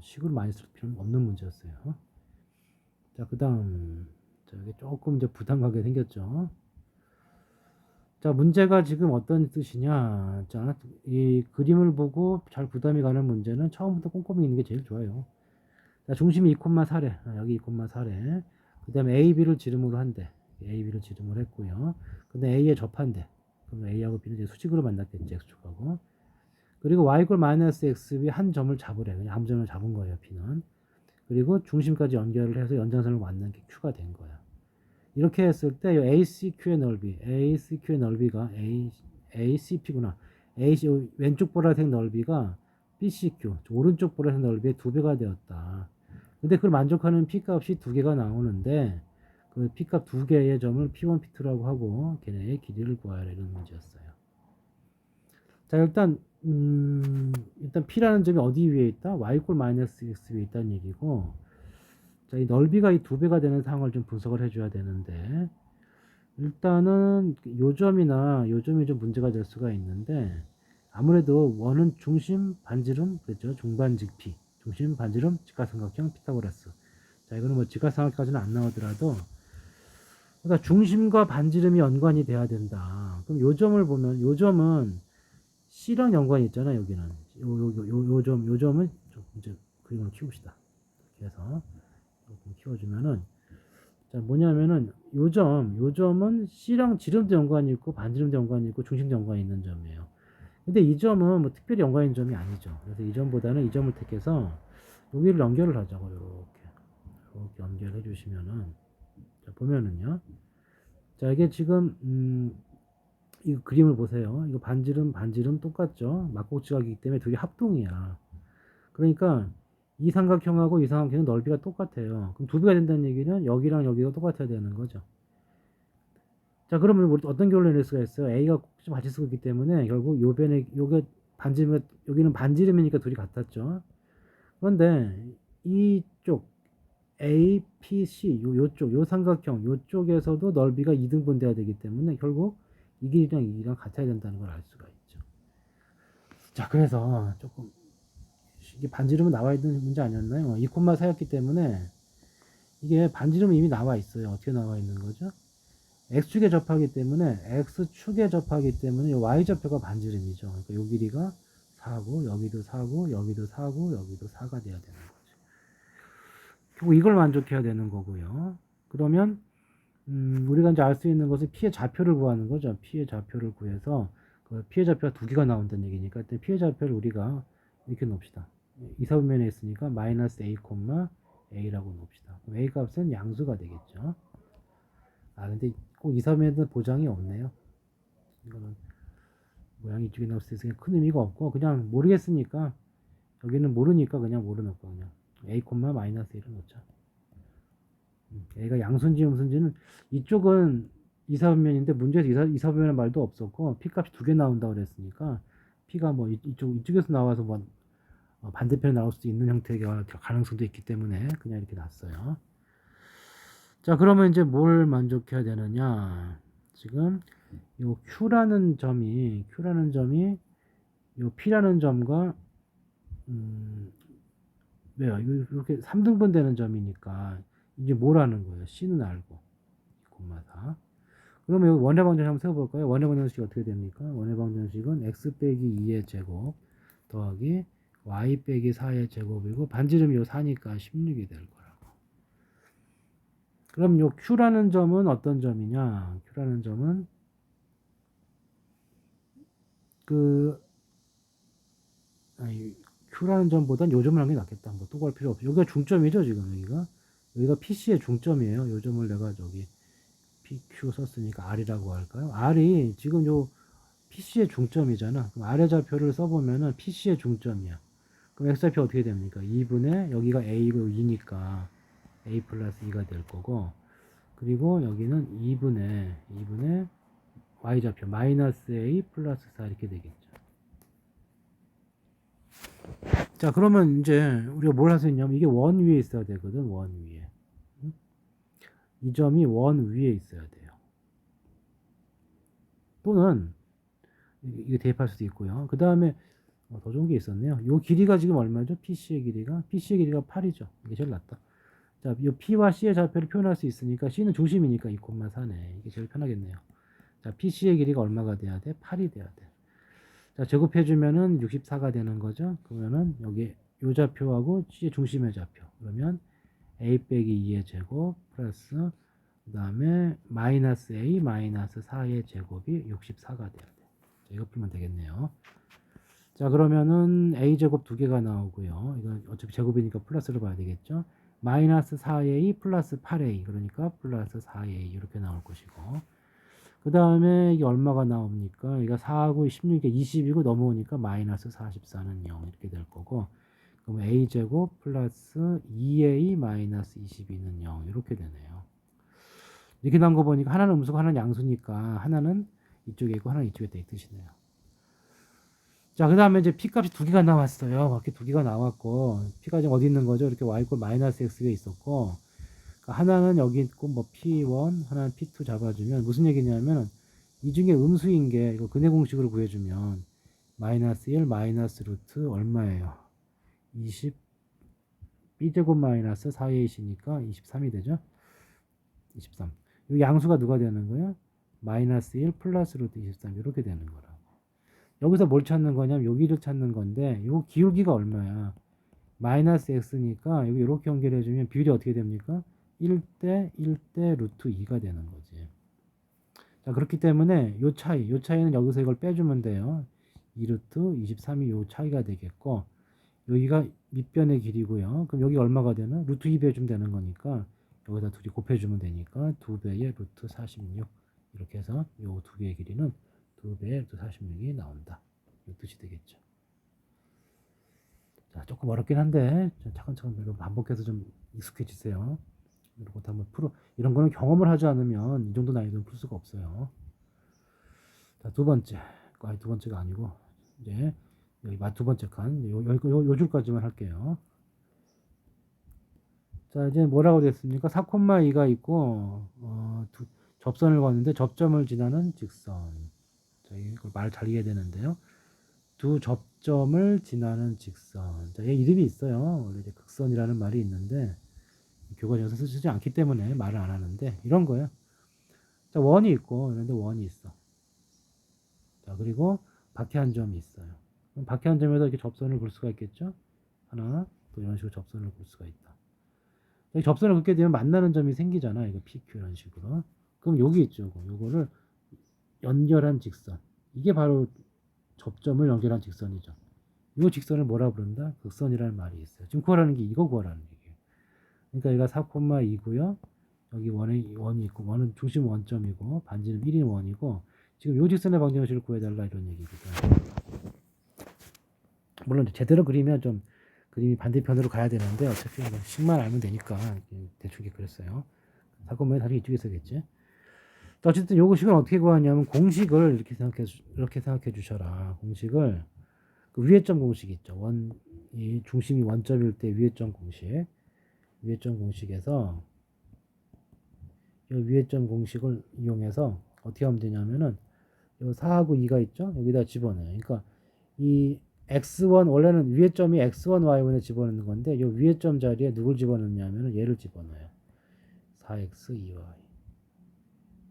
식으로 많이 쓸 필요는 없는 문제였어요. 자, 그 다음 자, 여기 조금 이제 부담 가게 생겼죠. 자, 문제가 지금 어떤 뜻이냐. 자, 이 그림을 보고 잘 부담이 가는 문제는 처음부터 꼼꼼히 있는 게 제일 좋아요. 자, 중심이 2,4래. 여기 2,4래. 그 다음에 AB를 지름으로 한대. AB를 지름으로 했고요. 근데 A에 접한대. 그럼 A하고 B는 이제 수직으로 만났겠지, X축하고. 그리고 Y 꼴 마이너스 XB 한 점을 잡으래. 그냥 아무 점을 잡은 거예요, B는. 그리고 중심까지 연결을 해서 연장선을 만난 게 Q가 된 거야. 이렇게 했을 때 ACQ의 넓이, ACQ의 넓이가 ACP구나. AC 왼쪽 보라색 넓이가 BCQ, 오른쪽 보라색 넓이의 2배가 되었다. 근데 그걸 만족하는 P값이 2개가 나오는데 그 P값 2개의 점을 P1, P2라고 하고 걔네의 길이를 구하라 이런 문제였어요. 자, 일단 P라는 점이 어디 위에 있다? Y 꼴 마이너스 X 위에 있다는 얘기고, 자, 이 넓이가 이 2배가 되는 상황을 좀 분석을 해줘야 되는데, 일단은 요 점이나 요 점이 좀 문제가 될 수가 있는데, 아무래도 원은 중심, 반지름, 그렇죠? 중반직 P, 중심, 반지름, 직각삼각형, 피타고라스. 자, 이거는 뭐 직각삼각형까지는 안 나오더라도, 그러니까 중심과 반지름이 연관이 돼야 된다. 그럼 요 점을 보면, 요 점은 C랑 연관이 있잖아, 여기는. 요 점은 좀 이제 그림을 키웁시다. 이렇게 해서 조금 키워주면은, 자, 뭐냐면은, 요 점은 C랑 지름도 연관이 있고, 반지름도 연관이 있고, 중심도 연관이 있는 점이에요. 근데 이 점은 뭐 특별히 연관이 있는 점이 아니죠. 그래서 이 점보다는 이 점을 택해서, 여기를 연결을 하자고, 이렇게 연결해 주시면은, 자, 보면은요. 자, 이게 지금, 이 그림을 보세요. 이거 반지름 똑같죠? 막곡지각이기 때문에 둘이 합동이야. 그러니까 이 삼각형하고 이 삼각형은 넓이가 똑같아요. 그럼 2배가 된다는 얘기는 여기랑 여기가 똑같아야 되는 거죠. 자, 그러면 우리 어떤 결론을 낼 수가 있어요? A가 꼭지 같이 쓰고 있기 때문에 결국 요게 반지름, 여기는 반지름이니까 둘이 같았죠. 그런데 이쪽 A, P, C 요쪽 요 삼각형 요쪽에서도 넓이가 2등분 돼야 되기 때문에 결국 이 길이랑 이 길이랑 같아야 된다는 걸 알 수가 있죠. 자, 그래서 조금 이게 반지름은 나와 있는 문제 아니었나요? 2,4였기 때문에 이게 반지름은 이미 나와 있어요. 어떻게 나와 있는 거죠? X축에 접하기 때문에 X축에 접하기 때문에 이 Y좌표가 반지름이죠. 그러니까 요 길이가 4고 여기도 4고 여기도 4고 여기도 4가 돼야 되는 거죠. 결국 이걸 만족해야 되는 거고요. 그러면 우리가 이제 알 수 있는 것은 P의 좌표를 구하는 거죠. P의 좌표를 구해서 그 P의 좌표가 2개가 나온다는 얘기니까 P의 좌표를 우리가 이렇게 놓읍시다. 이사분면에 있으니까 마이너스 A, A라고 놓읍시다. 그럼 A 값은 양수가 되겠죠. 아, 근데 꼭 이섬에는 보장이 없네요. 이거는 모양이 이쪽에 나올 수 있으니까 큰 의미가 없고, 그냥 모르겠으니까, 여기는 모르니까 그냥 모르놓고 그냥 A, 마이너스 1을 놓자. A가 양수인지 음수인지는, 이쪽은 이사분면인데 문제에서 이사분면의 말도 없었고, P값이 두 개 나온다고 그랬으니까, P가 뭐 이쪽에서 나와서 뭐 반대편에 나올 수도 있는 형태의 가능성도 있기 때문에 그냥 이렇게 놨어요. 자, 그러면 이제 뭘 만족해야 되느냐? 지금 요 Q라는 점이 요 P라는 점과 왜요? 이렇게 3등분 되는 점이니까 이제 뭐라는 거예요? C는 알고 2,4. 그러면 원의 방정식 한번 세워볼까요? 원의 방정식이 어떻게 됩니까? 원의 방정식은 x 빼기 2의 제곱 더하기 y 빼기 4의 제곱이고 반지름이 요 4니까 16이 될 거라고. 그럼 요 Q라는 점은 어떤 점이냐? Q라는 점은 Q라는 점보단 요 점을 하는 게 낫겠다. 뭐 또 걸 필요 없어. 여기가 중점이죠, 지금 여기가 PC의 중점이에요. 요 점을 내가 저기 PQ 썼으니까 R이라고 할까요? R이 지금 요 PC의 중점이잖아. 그럼 아래 좌표를 써보면은 PC의 중점이야. 그럼 X좌표 어떻게 됩니까? 2분의 여기가 A고 2니까 A 플러스 2가 될 거고, 그리고 여기는 2분의 Y좌표 마이너스 A 플러스 4 이렇게 되겠죠. 자, 그러면 이제 우리가 뭘 할 수 있냐면 이게 원 위에 있어야 되거든. 원 위에. 이 점이 원 위에 있어야 돼요. 또는 이게 대입할 수도 있고요. 그 다음에 더 좋은 게 있었네요. 요 길이가 지금 얼마죠? PC의 길이가 8이죠. 이게 제일 낫다. 자, 요 P와 C의 좌표를 표현할 수 있으니까 C는 중심이니까 2,4네. 이게 제일 편하겠네요. 자, PC의 길이가 얼마가 돼야 돼? 8이 돼야 돼. 자, 제곱해주면은 64가 되는 거죠. 그러면은 여기 요 좌표하고 C의 중심의 좌표. 그러면 A 빼기 2의 제곱 플러스 그 다음에 마이너스 A 마이너스 4의 제곱이 64가 돼야 돼. 자, 이거 풀면 되겠네요. 자, 그러면은 A제곱 두 개가 나오고요. 이거 어차피 제곱이니까 플러스로 봐야 되겠죠. 마이너스 4A 플러스 8A 그러니까 플러스 4A 이렇게 나올 것이고, 그 다음에 이게 얼마가 나옵니까? 이거 4하고 16이 20이고 넘어오니까 마이너스 44는 0 이렇게 될 거고, 그럼 A제곱 플러스 2A 마이너스 22는 0 이렇게 되네요. 이렇게 나온 거 보니까 하나는 음수고 하나는 양수니까 하나는 이쪽에 있고 하나는 이쪽에 있다 이 뜻이네요. 자, 그 다음에 이제 P값이 두 개가 나왔어요. 이렇게 두 개가 나왔고, P가 지금 어디 있는 거죠? 이렇게 Y 꼴 마이너스 X가 있었고, 그러니까 하나는 여기 있고, 뭐 P1, 하나는 P2 잡아주면, 무슨 얘기냐면, 이 중에 음수인 게, 이거 근해 공식으로 구해주면, 마이너스 1, 마이너스 루트 얼마예요? 20, B제곱 마이너스 4A시니까 23이 되죠? 23. 이 양수가 누가 되는 거예요? 마이너스 1 플러스 루트 23, 이렇게 되는 거라. 여기서 뭘 찾는 거냐면 여기를 찾는 건데, 요 기울기가 얼마야? 마이너스 x니까 여기 이렇게 연결해주면 비율이 어떻게 됩니까? 1대 1대 루트 2가 되는 거지. 자, 그렇기 때문에 요 차이는 여기서 이걸 빼주면 돼요. 2루트 23이 요 차이가 되겠고, 여기가 밑변의 길이고요. 그럼 여기 얼마가 되나? 루트 2 빼주면 되는 거니까 여기다 둘이 곱해주면 되니까 2배의 루트 46 이렇게 해서 요 두 개의 길이는 2배의 루트 46이 나온다. 이 뜻이 되겠죠. 자, 조금 어렵긴 한데 차근차근 반복해서 좀 익숙해지세요. 이런 것도 한번 이런 거는 경험을 하지 않으면 이 정도 난이도는 풀 수가 없어요. 자, 두 번째. 아니, 두 번째가 아니고 이제 여기 두 번째 칸 요 줄까지만 할게요. 자, 이제 뭐라고 됐습니까? 4,2가 있고 접선을 걷는데 접점을 지나는 직선. 자, 이걸 말 잘 이해야 되는데요. 두 접점을 지나는 직선. 자, 얘 이름이 있어요. 원래 이제 극선이라는 말이 있는데 교과서에서 쓰지 않기 때문에 말을 안 하는데 이런 거예요. 자, 원이 있고 이런데 원이 있어. 자, 그리고 박해한 점이 있어요. 그럼 박해한 점에서 이렇게 접선을 볼 수가 있겠죠? 하나, 또 이런 식으로 접선을 볼 수가 있다. 접선을 긋게 되면 만나는 점이 생기잖아. 이거 PQ 이런 식으로. 그럼 여기 있죠. 요거를 연결한 직선. 이게 바로 접점을 연결한 직선이죠. 이 직선을 뭐라 부른다? 극선이라는 말이 있어요. 지금 구하라는 게 이거 구하라는 얘기예요. 그러니까 여기가 4,2고요. 여기 원이 있고 원은 중심 원점이고 반지름 1인 원이고 지금 요 직선의 방정식을 구해달라 이런 얘기거든. 물론 제대로 그리면 좀 그림이 반대편으로 가야 되는데 어차피 식만 알면 되니까 대충 이렇게 그랬어요. 4,2는 다시 이쪽에서겠지. 어쨌든 요거 식은 어떻게 구하냐면 공식을 이렇게 생각해 주셔라. 공식을 그 위에점 공식 있죠. 이 중심이 원점일 때 위에점 공식에서 이 위에점 공식을 이용해서 어떻게 하면 되냐면은 요 4하고 2가 있죠. 여기다 집어넣어요. 그러니까 이 x1 원래는 위에점이 x1, y1에 집어넣는 건데 요 위에점 자리에 누굴 집어넣냐면은 얘를 집어넣어요. 4x, 2y.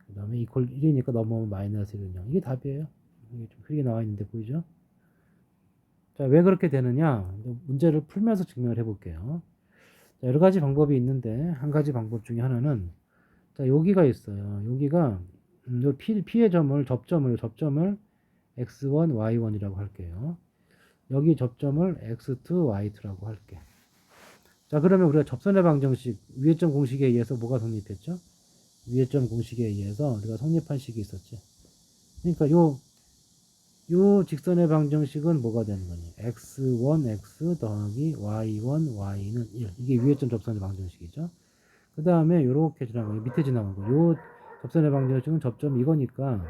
그 다음에 이퀄 1이니까 넘어오면 마이너스 1은 0. 이게 답이에요. 이게 좀 크게 나와 있는데 보이죠? 자, 왜 그렇게 되느냐? 문제를 풀면서 증명을 해볼게요. 자, 여러 가지 방법이 있는데 한 가지 방법 중에 하나는 자, 여기가 있어요. 여기가 요 P의 접점을 x1, y1이라고 할게요. 여기 접점을 x2, y2라고 할게. 자, 그러면 우리가 접선의 방정식 위에점 공식에 의해서 뭐가 성립했죠? 위에점 공식에 의해서 우리가 성립한 식이 있었지. 그러니까 요 직선의 방정식은 뭐가 되는 거니? x1, x 더하기 y1, y는 1. 이게 위에점 접선의 방정식이죠. 그 다음에 요렇게 지나가고 밑에 지나간 거. 요 접선의 방정식은 접점 이거니까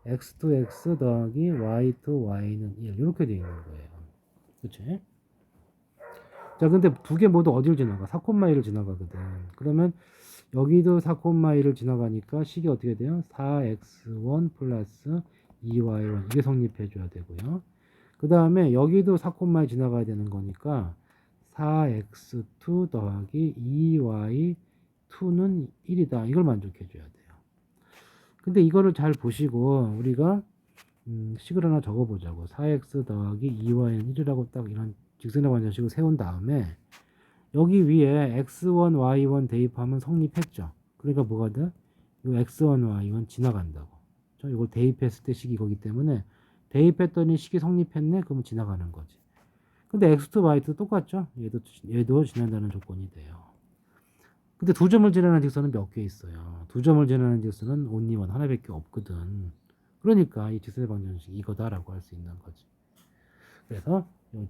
x2, x 더하기 y2, y는 1. 이렇게 되어 있는 거예요. 그치? 자, 근데 두 개 모두 어디를 지나가? 4,2를 지나가거든. 그러면 여기도 4,2를 지나가니까 식이 어떻게 돼요? 4x1 플러스 2y1 이게 성립해줘야 되고요. 그 다음에 여기도 4,2 지나가야 되는 거니까 4x2 더하기 2y2는 1이다. 이걸 만족해줘야 돼요. 근데 이거를 잘 보시고 우리가 식을 하나 적어보자고. 4x 더하기 2y는 1이라고 딱 이런 직선의 방정식을 세운 다음에 여기 위에 x1, y1 대입하면 성립했죠. 그러니까 뭐가 돼? 요 x1, y1 지나간다고. 이걸 대입했을 때 식이 거기 때문에 대입했더니 식이 성립했네? 그러면 지나가는 거지. 근데 x2, y2 똑같죠? 얘도 지난다는 조건이 돼요. 근데 두 점을 지나는 직선은 몇 개 있어요. 두 점을 지나는 직선은 only one 하나밖에 없거든. 그러니까 이 직선의 방정식이 이거다라고 할 수 있는 거지. 그래서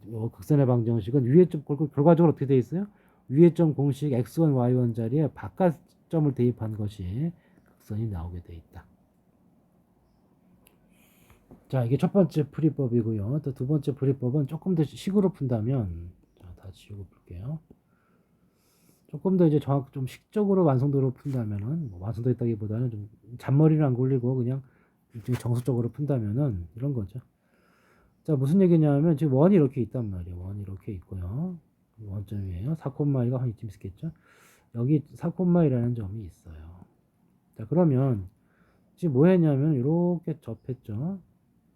요 극선의 방정식은 위에점 결과적으로 어떻게 돼 있어요? 위에점 공식 x1, y1 자리에 바깥점을 대입한 것이 극선이 나오게 돼 있다. 자, 이게 첫 번째 풀이법이고요. 또 두 번째 풀이법은 조금 더 식으로 푼다면, 자, 다 지우고 볼게요. 조금 더 이제 좀 식적으로 완성도로 푼다면은, 뭐 완성도 있다기보다는 좀 잔머리를 안 굴리고 그냥 정석적으로 푼다면은 이런 거죠. 자, 무슨 얘기냐면 지금 원이 이렇게 있단 말이에요. 원이 이렇게 있고요. 원점이에요. 4,2가 한 이쯤 있겠죠. 여기 4,2라는 점이 있어요. 자, 그러면 지금 뭐 했냐면 이렇게 접했죠.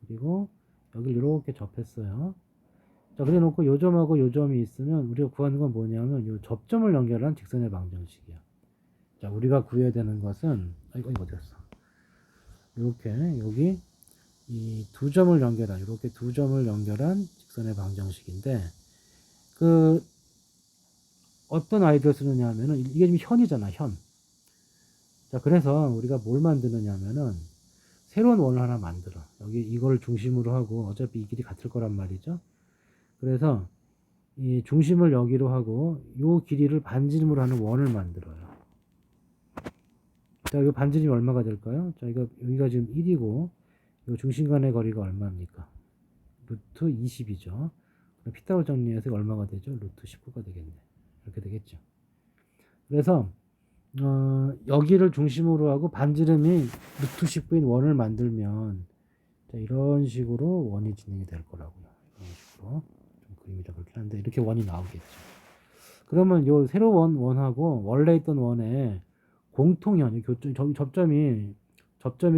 그리고 여기를 이렇게 접했어요. 자, 그래 놓고 요 점하고 요 점이 있으면 우리가 구하는 건 뭐냐면 요 접점을 연결한 직선의 방정식이야. 자, 우리가 구해야 되는 것은 이거 어디 갔어? 이렇게 여기 이 두 점을 연결한 이렇게 두 점을 연결한 직선의 방정식인데 그 어떤 아이디어를 쓰느냐 하면은 이게 지금 현이잖아, 현. 자, 그래서 우리가 뭘 만드느냐 하면은 새로운 원을 하나 만들어. 여기 이걸 중심으로 하고 어차피 이 길이 같을 거란 말이죠. 그래서 이 중심을 여기로 하고 요 길이를 반지름으로 하는 원을 만들어요. 자, 이 반지름이 얼마가 될까요? 자, 여기가 지금 1이고 요 중심 간의 거리가 얼마입니까? 루트 20이죠. 피타고라 정리해서 얼마가 되죠? 루트 19가 되겠네. 이렇게 되겠죠. 그래서 여기를 중심으로 하고 반지름이 루트 19인 원을 만들면 자, 이런 식으로 원이 진행이 될 거라고요. 이런 식으로 좀 그림이 좀 그렇긴 한데 이렇게 원이 나오겠죠. 그러면 요 새로운 원하고 원래 있던 원의 공통현, 접점이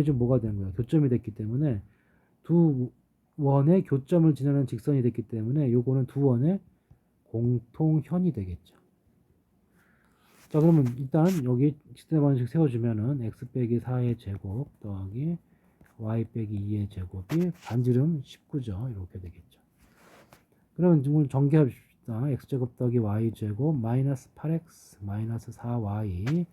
지금 뭐가 된 거예요? 교점이 됐기 때문에 두 원의 교점을 지나는 직선이 됐기 때문에 요거는 두 원의 공통현이 되겠죠. 자, 그러면 일단 여기 직선의 방정식 세워주면은 x 빼기 4의 제곱 더하기 y 빼기 2의 제곱이 반지름 19죠. 이렇게 되겠죠. 그러면 오늘 전개합시다. 없다. x제곱 더하기 y제곱 마이너스 8x 마이너스 4y.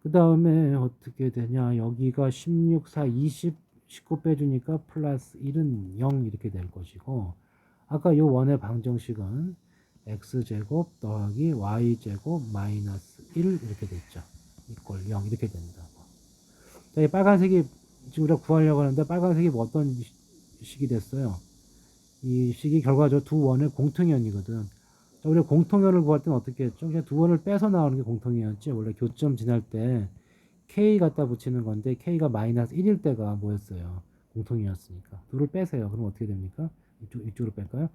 그 다음에 어떻게 되냐. 여기가 16, 4, 20, 19 빼주니까 플러스 1은 0 이렇게 될 것이고, 아까 요 원의 방정식은 x제곱 더하기 y제곱 마이너스 1 이렇게 됐죠. 이꼴 0 이렇게 된다고. 자, 이 빨간색이 지금 우리가 구하려고 하는데 빨간색이 뭐 어떤 식이 됐어요. 이 식이 결과적으로 두 원의 공통연이거든. 자, 우리가 공통연을 구할 때는 어떻게 했죠? 그냥 두 원을 빼서 나오는 게 공통이었지. 원래 교점 지날 때 k 갖다 붙이는 건데 k가 마이너스 1일 때가 뭐였어요? 공통이었으니까. 둘을 빼세요. 그럼 어떻게 됩니까? 이쪽으로 뺄까요?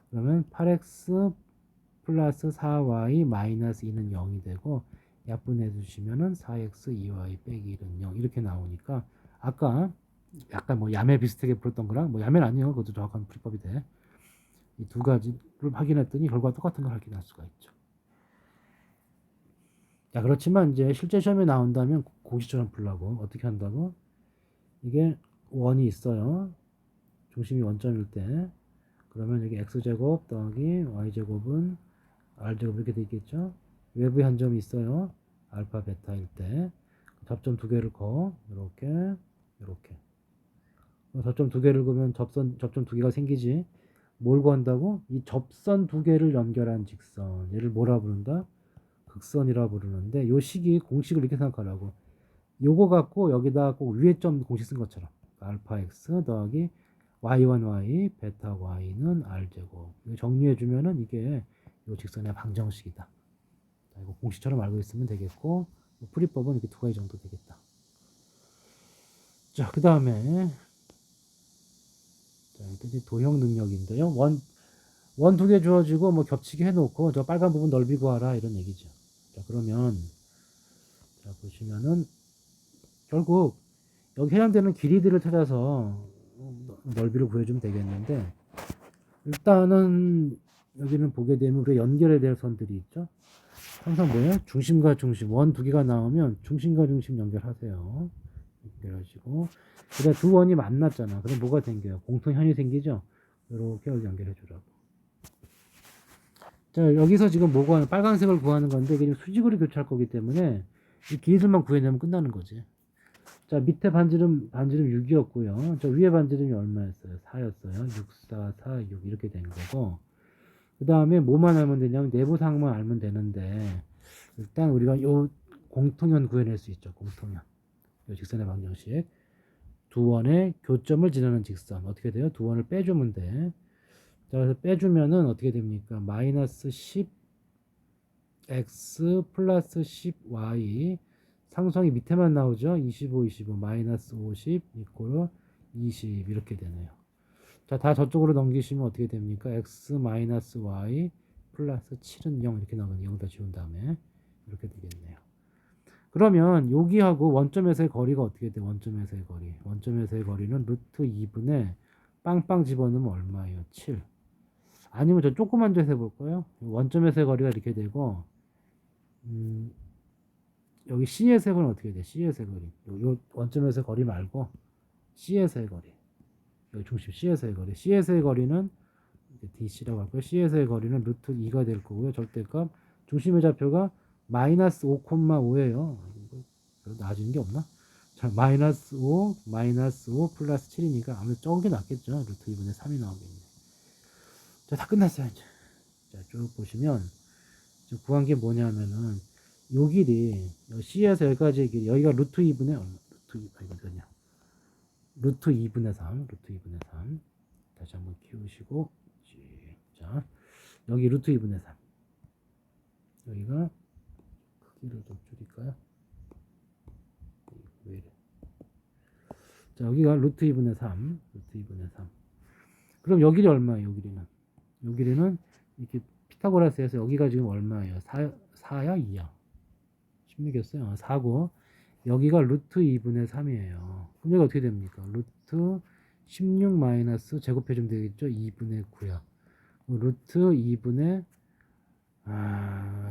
그러면 8x 플러스 4y 마이너스 2는 0이 되고 약분해 주시면은 4x 2y 빼기 1은 0 이렇게 나오니까 아까 약간 뭐 야매 비슷하게 풀었던 거랑 뭐 야매는 아니에요. 그것도 정확한 풀이법이 돼. 이 두 가지를 확인했더니 결과 똑같은 걸 확인할 수가 있죠. 자, 그렇지만 이제 실제 시험에 나온다면 공식처럼 풀라고 어떻게 한다고? 이게 원이 있어요. 중심이 원점일 때 그러면 여기 x제곱 더하기 y제곱은 r제곱 이렇게 돼 있겠죠. 외부에 한 점이 있어요. 알파 베타일 때 접점 두 개를 그어 이렇게 접점 두 개를 그으면 접점 두 개가 생기지. 뭘 구한다고? 이 접선 두 개를 연결한 직선 얘를 뭐라 부른다? 극선이라 부르는데 요 식이 공식을 이렇게 생각하라고. 요거 갖고 여기다 꼭 위에 점 공식 쓴 것처럼 알파 x 더하기 y1 y 베타 y는 r제곱 정리해 주면은 이게 요 직선의 방정식이다. 자, 이거 공식처럼 알고 있으면 되겠고 풀이법은 이렇게 두 가지 정도 되겠다. 자, 그 다음에 도형 능력인데요. 원 두 개 주어지고 뭐 겹치게 해놓고 저 빨간 부분 넓이 구하라 이런 얘기죠. 자, 그러면 자 보시면은 결국 여기 해당되는 길이들을 찾아서 넓이를 구해주면 되겠는데 일단은 여기는 보게 되면 우리가 연결해야 될 선들이 있죠. 항상 뭐예요? 중심과 중심 원 두 개가 나오면 중심과 중심 연결하세요. 연결하시고 그다음 두 원이 만났잖아. 그럼 뭐가 생겨요? 공통현이 생기죠. 이렇게 여기 연결해 주라고. 자, 여기서 지금 뭐 구하는 빨간색을 구하는 건데 이게 지금 수직으로 교차할 거기 때문에 이 길이들만 구해내면 끝나는 거지. 자, 밑에 반지름 6이었고요. 저 위에 반지름이 얼마였어요? 4였어요. 6, 4, 4, 6 이렇게 된 거고. 그 다음에 뭐만 알면 되냐면 내부상만 알면 되는데 일단 우리가 요 공통현 구해낼 수 있죠. 공통현. 요 직선의 방정식. 두 원의 교점을 지나는 직선. 어떻게 돼요? 두 원을 빼주면 돼. 자, 그래서 빼주면은 어떻게 됩니까? 마이너스 10x 플러스 10y 상수항이 밑에만 나오죠. 25, 25 마이너스 50 이코르 20 이렇게 되네요. 자, 다 저쪽으로 넘기시면 어떻게 됩니까? x 마이너스 y 플러스 7은 0 이렇게 나오면 0 다 지운 다음에 이렇게 되겠네요. 그러면 여기하고 원점에서의 거리가 어떻게 돼? 원점에서의 거리. 원점에서의 거리는 루트 2분의 빵빵 집어넣으면 얼마예요? 7. 아니면 저 조그만 데서 해볼까요? 원점에서의 거리가 이렇게 되고 여기 C에서의 거리는 어떻게 돼? C에서의 거리. 요 원점에서의 거리 말고 C에서의 거리. 여기 중심 C에서의 거리. C에서의 거리는 DC라고 할까요? C에서의 거리는 루트 2가 될 거고요. 절대값 중심의 좌표가 마이너스 5,5예요. 나아지는 게 없나? 자, 마이너스 5, 마이너스 5 플러스 7이니까 아무래도 적은 게 낫겠죠. 루트 2분의 3이 나오겠네. 자, 다 끝났어요. 이제. 자, 쭉 보시면 지금 구한 게 뭐냐면은 요 길이 C에서 여기까지의 길이 여기가 루트 2분의 루트 2분의 3 루트 2분의 3 다시 한번 키우시고 자 여기 루트 2분의 3 여기가 크기를 좀 줄일까요? 왜 이래? 자 여기가 루트 2분의 3 루트 2분의 3 그럼 요 길이 얼마예요? 요 길이는 이렇게 피타고라스에서 여기가 지금 얼마예요? 4야 2야 16이었어요 4고 여기가 루트 2분의 3이에요 그럼 여기 어떻게 됩니까? 루트 16 마이너스 제곱해주면 되겠죠? 2분의 9야 루트 2분의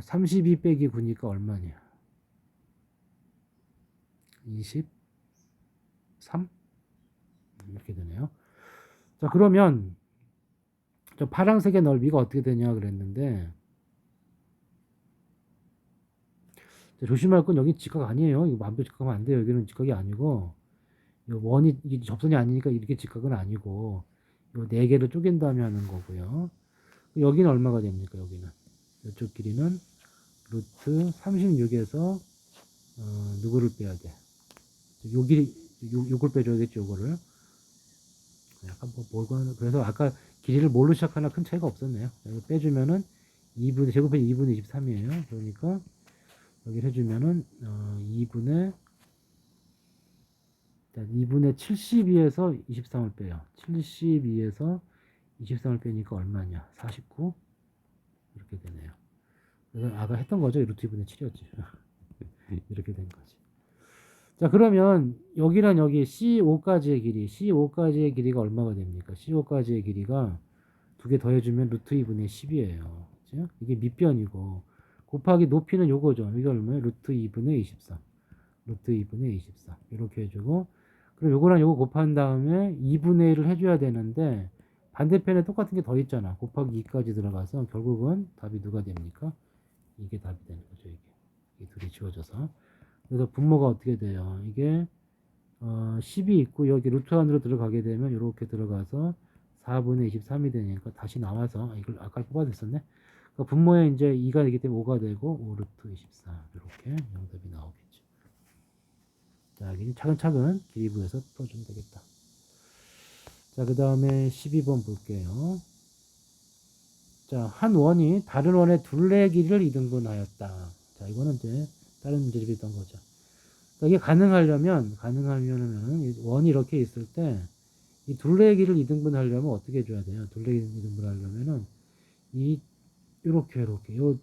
32 빼기 9니까 얼마냐? 23? 이렇게 되네요. 자, 그러면 저 파란색의 넓이가 어떻게 되냐 그랬는데, 조심할 건 여기 직각 아니에요. 이거 마음대로 직각하면 안 돼요. 여기는 직각이 아니고, 이 원이 이게 접선이 아니니까 이렇게 직각은 아니고, 요 네 개를 쪼갠 다음에 하는 거고요. 여기는 얼마가 됩니까? 여기는 이쪽 길이는 루트 36에서 누구를 빼야 돼? 요 길이 요걸 빼줘야겠죠. 요거를 약간 뭐고 하는, 그래서 아까 길이를 뭘로 시작하나 큰 차이가 없었네요. 여기 빼주면은 2분의 제곱해 2분의 23이에요. 그러니까 여기 해주면은 2분의 72에서 23을 빼요. 72에서 23을 빼니까 얼마냐? 49 이렇게 되네요. 그래서 아까 했던 거죠. 루트 2분의 7이었지. 이렇게 된 거지. 자, 그러면 여기랑 여기 C5까지의 길이, C5까지의 길이가 얼마가 됩니까? C5까지의 길이가 두 개 더해주면 루트 2분의 10이에요. 그죠? 이게 밑변이고, 곱하기 높이는 요거죠. 이게 얼마예요? 루트 2분의 24. 루트 2분의 24. 이렇게 해주고, 그럼 요거랑 요거 곱한 다음에 2분의 1을 해줘야 되는데, 반대편에 똑같은 게 더 있잖아. 곱하기 2까지 들어가서 결국은 답이 누가 됩니까? 이게 답이 되는 거죠. 이게 둘이 지워져서. 그래서 분모가 어떻게 돼요? 이게 10이 있고 여기 루트 안으로 들어가게 되면 이렇게 들어가서 4분의 23이 되니까 다시 나와서 이걸 아까 뽑아냈었네. 그러니까 분모에 이제 2가 되기 때문에 5가 되고 5 루트 24 이렇게 정답이 나오겠죠. 자, 여기 차근차근 길이부에서 풀어주면 되겠다. 자, 그 다음에 12번 볼게요. 자, 한 원이 다른 원의 둘레 길이를 이등분하였다. 자, 이거는 이제 다른 문제를 했던 거죠. 그러니까 이게 가능하려면은 원이 이렇게 있을 때 이 둘레의 길이를 이등분하려면 어떻게 해줘야 돼요? 둘레 길이를 이등분하려면은 이렇게 요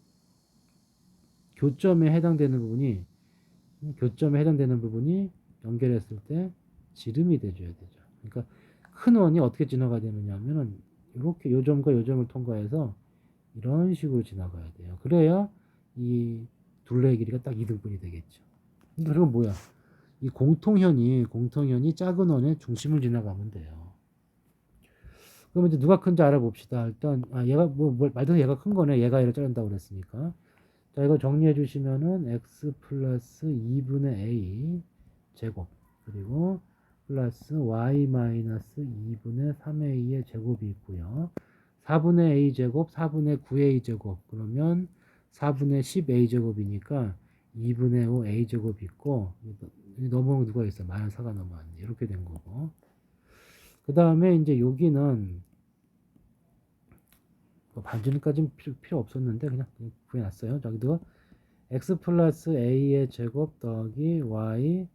교점에 해당되는 부분이 연결했을 때 지름이 돼줘야 되죠. 그러니까 큰 원이 어떻게 지나가야 되느냐면은 이렇게 요 점과 요 점을 통과해서 이런 식으로 지나가야 돼요. 그래야 이 둘레의 길이가 딱 이등분이 되겠죠. 그리고 뭐야? 이 공통현이 작은 원의 중심을 지나가면 돼요. 그럼 이제 누가 큰지 알아봅시다. 일단 얘가 말도 얘가 큰 거네. 얘가 얘를 자른다고 그랬으니까. 자, 이거 정리해 주시면은 x 플러스 2분의 a 제곱 그리고 플러스 y 마이너스 2분의 3a의 제곱이 있고요. 4분의 a 제곱, 4분의 9a 제곱 그러면 4분의 10a 제곱이니까 2분의 5a 제곱이 있고 넘어온 누가 있어? 마이너스 4가 넘어왔네. 이렇게 된 거고. 그 다음에 이제 여기는 반지름까지는 필요 없었는데 그냥 구해놨어요. 저기도 x 플러스 a의 제곱 더하기 y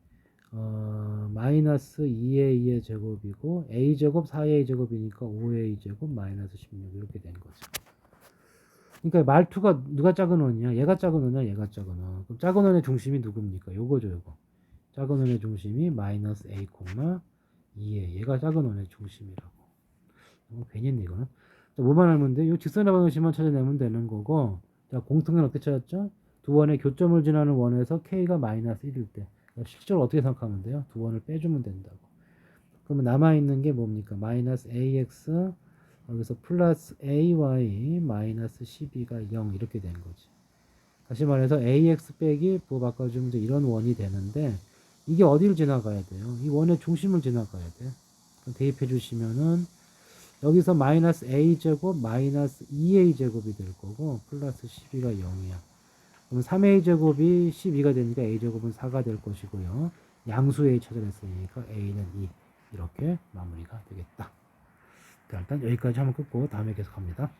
마이너스 2a의 제곱이고 a 제곱 4a 제곱이니까 5a 제곱 마이너스 16 이렇게 된 거죠. 그러니까 말투가 누가 작은 원이냐? 얘가 작은 원이냐? 얘가 작은 원. 그럼 작은 원의 중심이 누굽니까? 요거죠, 요거. 작은 원의 중심이 마이너스 a, 2에 얘가 작은 원의 중심이라고. 괜히 했네 이거는. 자, 뭐만 알면 돼? 이 직선의 방정식만 찾아내면 되는 거고. 자, 공통은 어떻게 찾았죠? 두 원의 교점을 지나는 원에서 k가 마이너스 1일 때. 실제로 어떻게 생각하면 돼요? 두 원을 빼주면 된다고. 그러면 남아있는 게 뭡니까? 마이너스 ax 여기서 플러스 ay 마이너스 12가 0 이렇게 된 거지. 다시 말해서 ax 빼기 뭐 바꿔주면 이제 이런 원이 되는데 이게 어디를 지나가야 돼요? 이 원의 중심을 지나가야 돼. 대입해 주시면은 여기서 마이너스 a제곱 마이너스 2a제곱이 될 거고 플러스 12가 0이야. 그럼 3a제곱이 12가 되니까 a제곱은 4가 될 것이고요. 양수 a 찾아냈으니까 a는 2 이렇게 마무리가 되겠다. 자, 일단 여기까지 한번 끊고 다음에 계속합니다.